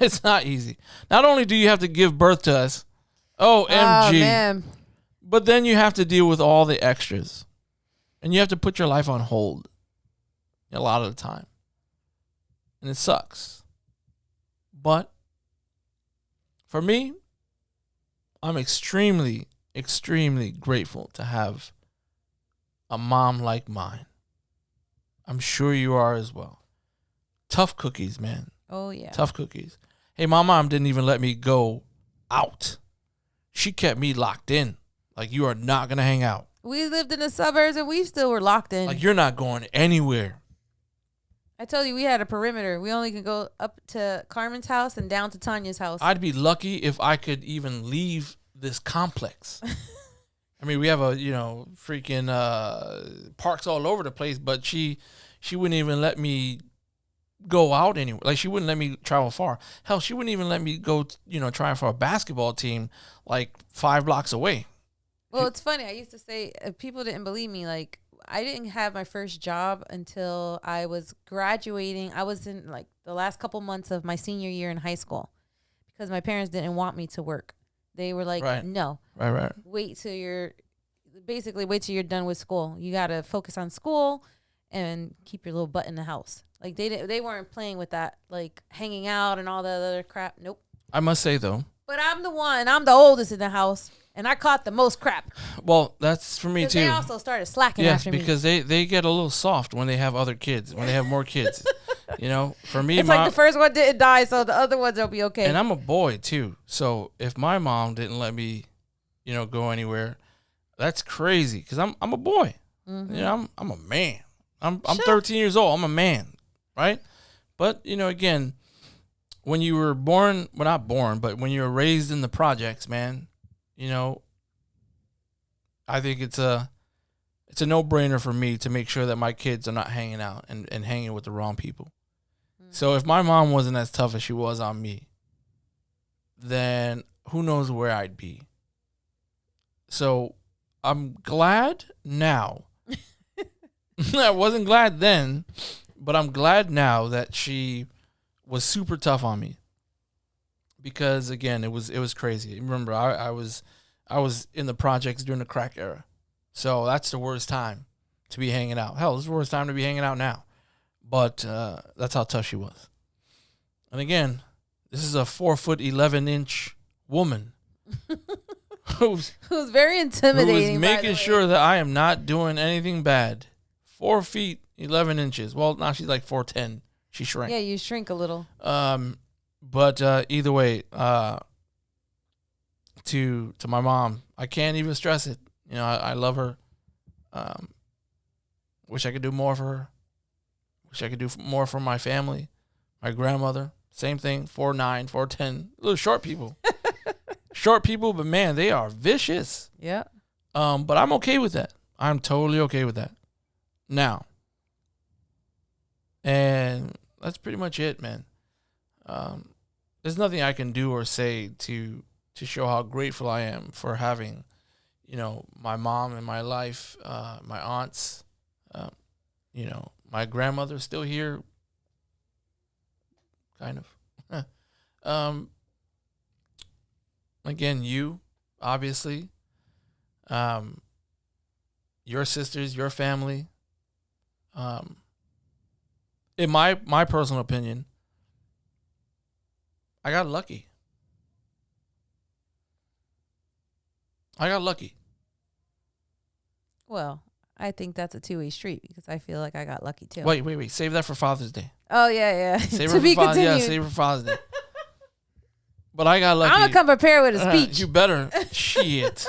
S1: It's not easy. Not only do you have to give birth to us, OMG,
S2: man.
S1: but then you have to deal with all the extras. And you have to put your life on hold a lot of the time. And it sucks. But for me, I'm extremely, extremely grateful to have a mom like mine. I'm sure you are as well. Tough cookies, man.
S2: Oh, yeah.
S1: Tough cookies. Hey, my mom didn't even let me go out. She kept me locked in. Like, you are not going to hang out.
S2: We lived in the suburbs and we still were locked in.
S1: Like, you're not going anywhere.
S2: I told you we had a perimeter. We only could go up to Carmen's house and down to Tanya's house.
S1: I'd be lucky if I could even leave this complex. I mean, we have freaking parks all over the place, but she wouldn't even let me go out anywhere. Like, she wouldn't let me travel far. Hell, she wouldn't even let me go, try for a basketball team like 5 blocks away.
S2: Well, it's funny. I used to say, people didn't believe me. Like, I didn't have my first job until I was graduating. I was in like the last couple months of my senior year in high school because my parents didn't want me to work. They were like,
S1: Right.
S2: no,
S1: Right.
S2: wait till you're done with school. You got to focus on school and keep your little butt in the house. Like, they weren't playing with that, like hanging out and all that other crap. Nope.
S1: I must say, though.
S2: But I'm the oldest in the house. And I caught the most crap.
S1: Well, that's for me too.
S2: They also started slacking after me.
S1: because they get a little soft when they have other kids, when they have more kids. For me,
S2: it's like the first one didn't die, so the other ones will be okay.
S1: And I'm a boy too, so if my mom didn't let me, go anywhere, that's crazy. Because I'm a boy. Mm-hmm. I'm a man. I'm 13 years old. I'm a man, right? But again, when you were born, well, not born, but when you were raised in the projects, man. I think it's a no-brainer for me to make sure that my kids are not hanging out and hanging with the wrong people. Mm-hmm. So if my mom wasn't as tough as she was on me, then who knows where I'd be. So I'm glad now. I wasn't glad then, but I'm glad now that she was super tough on me. Because again, it was crazy. Remember, I was in the projects during the crack era, so that's the worst time to be hanging out. Hell, this is the worst time to be hanging out now. But that's how tough she was. And again, this is a 4'11" woman who's
S2: very intimidating.
S1: Who's making sure that I am not doing anything bad. 4'11". Well, now she's like 4'10". She shrank.
S2: Yeah, you shrink a little.
S1: But either way, to my mom, I can't even stress it. I love her. Wish I could do more for her. Wish I could do more for my family. My grandmother, same thing, 4'9", 4'10", little short people. Short people, but man, they are vicious.
S2: Yeah.
S1: But I'm okay with that. I'm totally okay with that. Now. And that's pretty much it, man. There's nothing I can do or say to show how grateful I am for having, my mom in my life, my aunts, my grandmother's still here, kind of. Again, you, obviously, your sisters, your family. In my personal opinion, I got lucky.
S2: Well, I think that's a two-way street because I feel like I got lucky too.
S1: Wait. Save that for Father's Day.
S2: Oh, yeah.
S1: Save it for Father's Day. Yeah, save it for Father's Day. But I got lucky.
S2: I'm going to come prepared with a speech.
S1: You better. Shit.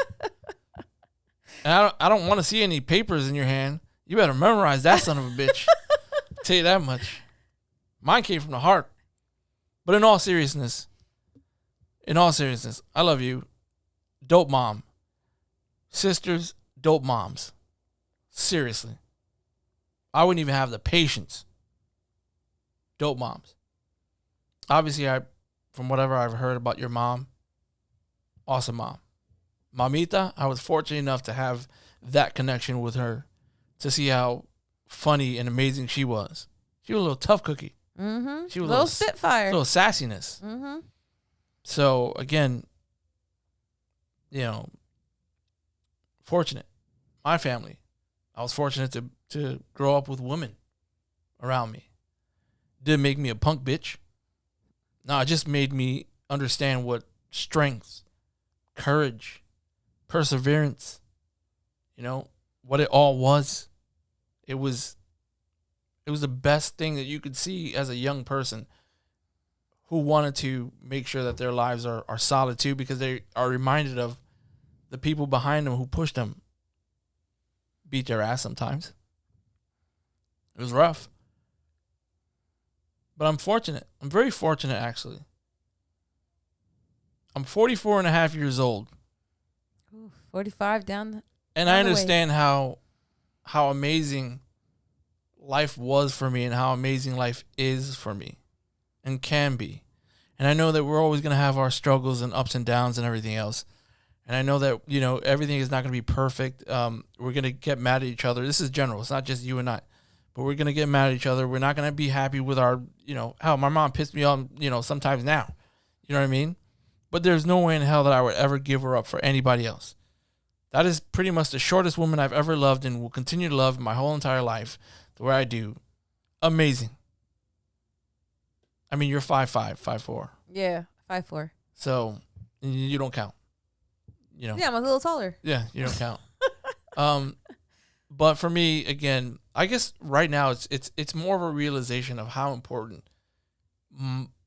S1: And I don't want to see any papers in your hand. You better memorize that son of a bitch. I'll tell you that much. Mine came from the heart. But in all seriousness, I love you. Dope mom. Sisters, dope moms. Seriously. I wouldn't even have the patience. Dope moms. Obviously, from whatever I've heard about your mom, awesome mom. Mamita, I was fortunate enough to have that connection with her to see how funny and amazing she was. She was a little tough cookie.
S2: Mm-hmm.
S1: She was
S2: a little spitfire.
S1: A little sassiness.
S2: Mm-hmm.
S1: So, again, fortunate. My family. I was fortunate to grow up with women around me. Didn't make me a punk bitch. No, it just made me understand what strength, courage, perseverance, what it all was. It was the best thing that you could see as a young person who wanted to make sure that their lives are solid too, because they are reminded of the people behind them who pushed them, beat their ass sometimes. It was rough. But I'm fortunate. I'm very fortunate, actually. I'm 44 and a half years old.
S2: Ooh, 45 down.
S1: And I understand how amazing life was for me and how amazing life is for me and can be. And I know that we're always going to have our struggles and ups and downs and everything else. And I know that, everything is not going to be perfect. We're going to get mad at each other. This is general. It's not just you and I. But we're going to get mad at each other. We're not going to be happy with our, hell, my mom pissed me off, sometimes now. You know what I mean? But there's no way in hell that I would ever give her up for anybody else. That is pretty much the shortest woman I've ever loved and will continue to love my whole entire life the way I do. Amazing. I mean, you're 5'5", 5'4".
S2: Yeah, 5'4".
S1: So you don't count.
S2: Yeah, I'm a little taller.
S1: Yeah, you don't count. But for me, again, I guess right now it's more of a realization of how important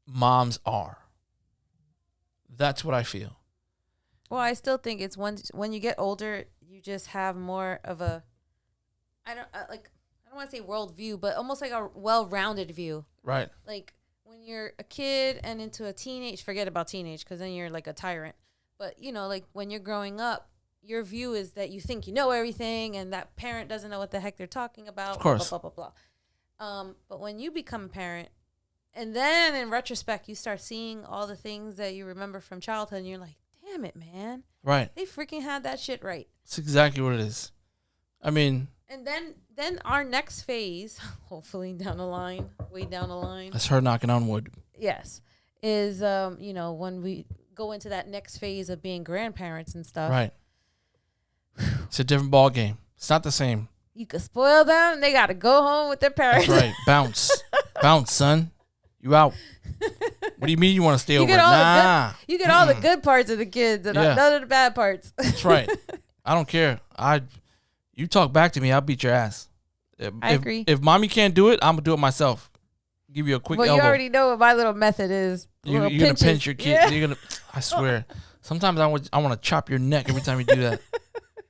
S1: moms are. That's what I feel.
S2: Well, I still think it's when you get older, you just have more of a, I don't want to say worldview, but almost like a well-rounded view.
S1: Right.
S2: Like when you're a kid and into a teenage, forget about teenage because then you're like a tyrant. But, like when you're growing up, your view is that you think you know everything and that parent doesn't know what the heck they're talking about.
S1: Of course.
S2: Blah, blah, blah, blah. But when you become a parent, and then in retrospect, you start seeing all the things that you remember from childhood, and you're like, damn it, man.
S1: Right.
S2: They freaking had that shit right.
S1: That's exactly what it is. I mean.
S2: And then our next phase, hopefully down the line, way down the line.
S1: That's her knocking on wood.
S2: Yes. Is, when we go into that next phase of being grandparents and stuff.
S1: Right. It's a different ball game. It's not the same.
S2: You could spoil them. They got to go home with their parents.
S1: That's right. Bounce. Bounce, son. You out. What do you mean you want to stay over? Nah.
S2: You get all the good parts of the kids and none of the bad parts.
S1: That's right. I don't care. You talk back to me, I'll beat your ass.
S2: I agree.
S1: If mommy can't do it, I'm going to do it myself. Give you a quick elbow.
S2: You already know what my little method is.
S1: You're going to pinch your kid. Yeah. You're gonna, I swear. Sometimes I want to chop your neck every time you do that.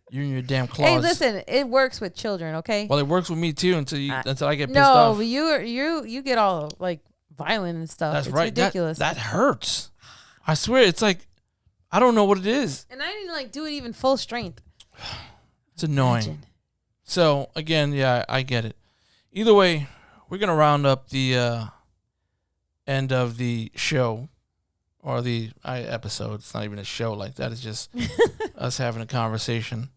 S1: You and your damn claws.
S2: Hey, listen, it works with children, okay?
S1: Well, it works with me too until I get pissed off.
S2: No, you get all like violent and stuff.
S1: That's
S2: it's
S1: right.
S2: Ridiculous.
S1: That hurts. I swear, it's like I don't know what it is.
S2: And I didn't do it even full strength.
S1: It's annoying. Imagine. So again, yeah, I get it. Either way, we're gonna round up the end of the show. Or the episode. It's not even a show like that. It's just us having a conversation.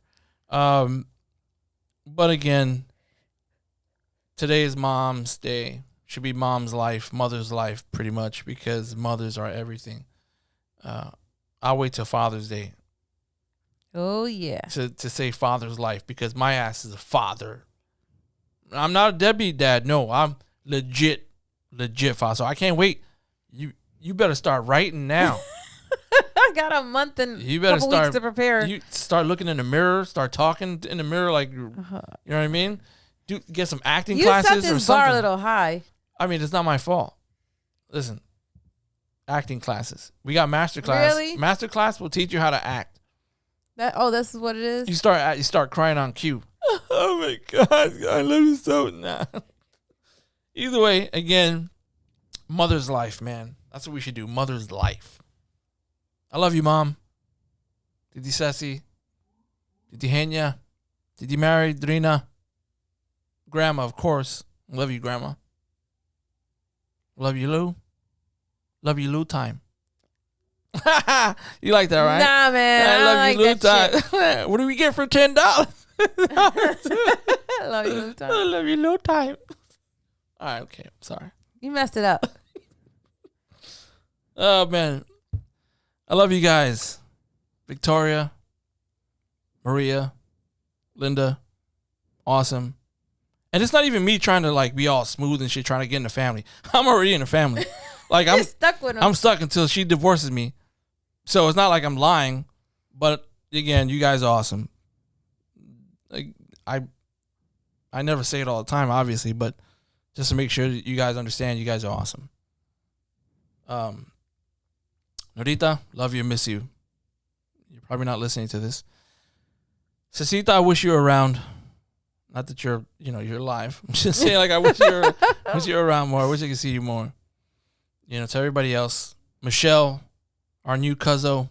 S1: But again, today is Mom's Day. Should be Mom's life, Mother's life, pretty much, because mothers are everything. I'll wait till Father's Day.
S2: Oh, yeah.
S1: To say Father's life, because my ass is a father. I'm not a deadbeat dad. No, I'm legit father. So I can't wait. You better start writing now.
S2: I got a month and a couple weeks to prepare.
S1: You start looking in the mirror, start talking in the mirror like, you know what I mean? Get some acting classes or something.
S2: You set this bar a little high.
S1: I mean, it's not my fault. Listen, acting classes. We got master class.
S2: Really?
S1: Master class will teach you how to act.
S2: This is what it is?
S1: You start crying on cue. Oh my God, I love you so. Nah. Either way, again, mother's life, man. That's what we should do. Mother's life. I love you, Mom. Titi Ceci. Titi Henya. Titi Mary. Drina. Grandma, of course. Love you, Grandma. Love you, Lou. Love you, Lou time. You like that, right?
S2: Nah, man. I love you, Lou
S1: time. What do we get for $10?
S2: I love you, Lou time.
S1: I love you, Lou time. All right, okay. I'm sorry.
S2: You messed it up.
S1: Oh, man. I love you guys. Victoria, Maria, Linda, awesome. And it's not even me trying to be all smooth and shit, trying to get in the family. I'm already in the family. Like
S2: You're stuck with him.
S1: I'm stuck until she divorces me. So it's not like I'm lying, but again, you guys are awesome. Like I never say it all the time, obviously, but just to make sure that you guys understand, you guys are awesome. Norita, love you, miss you. You're probably not listening to this. Cecita, I wish you were around. Not that you're alive. I'm just saying, like, I wish you were around more. I wish I could see you more. To everybody else, Michelle, our new cuzzo.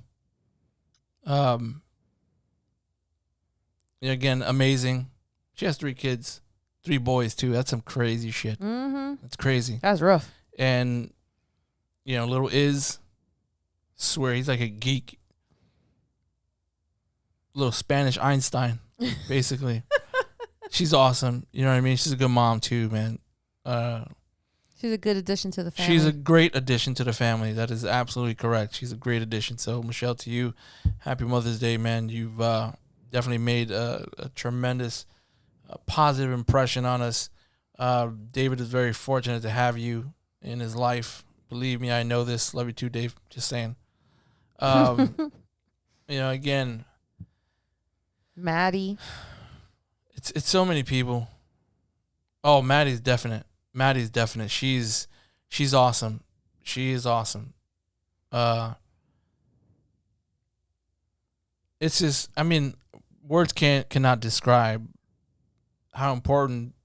S1: Again, amazing. She has 3 kids, 3 boys too. That's some crazy shit.
S2: Mm-hmm.
S1: That's crazy.
S2: That's rough.
S1: And little Iz, swear he's like a geek, little Spanish Einstein, basically. She's awesome. You know what I mean? She's a good mom too, man.
S2: She's a good addition to the family.
S1: She's a great addition to the family. That is absolutely correct. She's a great addition. So, Michelle, to you, happy Mother's Day, man. You've definitely made a tremendous positive impression on us. David is very fortunate to have you in his life. Believe me, I know this. Love you too, Dave. Just saying. Again,
S2: Maddie.
S1: It's so many people. Oh, Maddie's definite. She's awesome. She is awesome. It's just, words cannot describe how important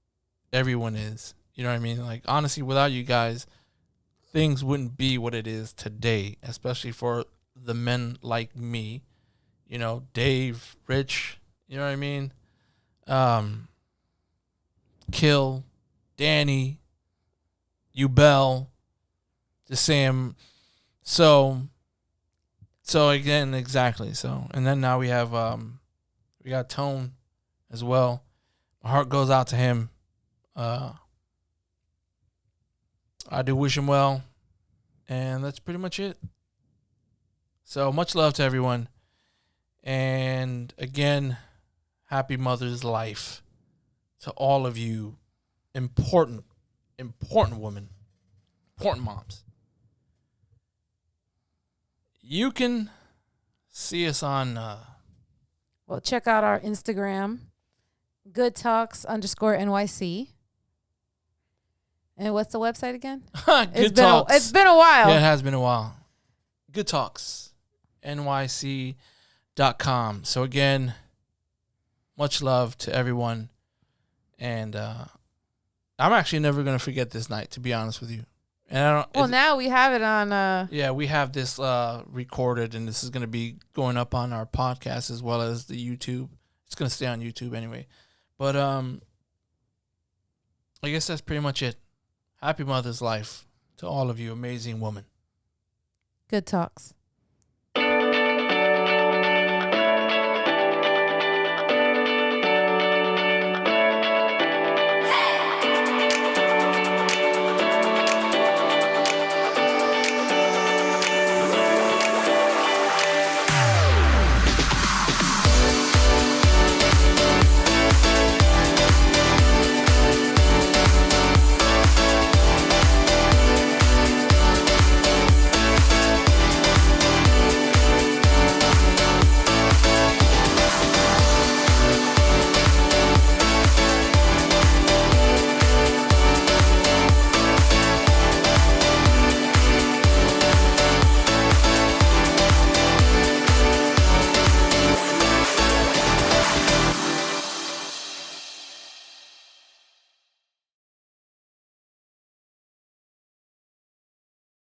S1: everyone is. You know what I mean? Like, honestly, without you guys, things wouldn't be what it is today, especially for the men like me. Dave, Rich, you know what I mean? Kill, Danny, Ubel, the same. So again, exactly. So, and then now we have we got Tone as well. My heart goes out to him. I do wish him well, and that's pretty much it. So much love to everyone, and again, happy Mother's Life to all of you, important women, important moms. You can see us on.
S2: Well, check out our Instagram, GoodTalks_NYC. And what's the website again?
S1: Good Talks.
S2: It's been a while.
S1: Yeah, it has been a while. Good Talks, NYC.com. So again, much love to everyone. And I'm actually never going to forget this night, to be honest with you. And
S2: now we have it on.
S1: Yeah, we have this recorded, and this is going to be going up on our podcast as well as the YouTube. It's going to stay on YouTube anyway. But I guess that's pretty much it. Happy Mother's Life to all of you amazing women.
S2: Good Talks.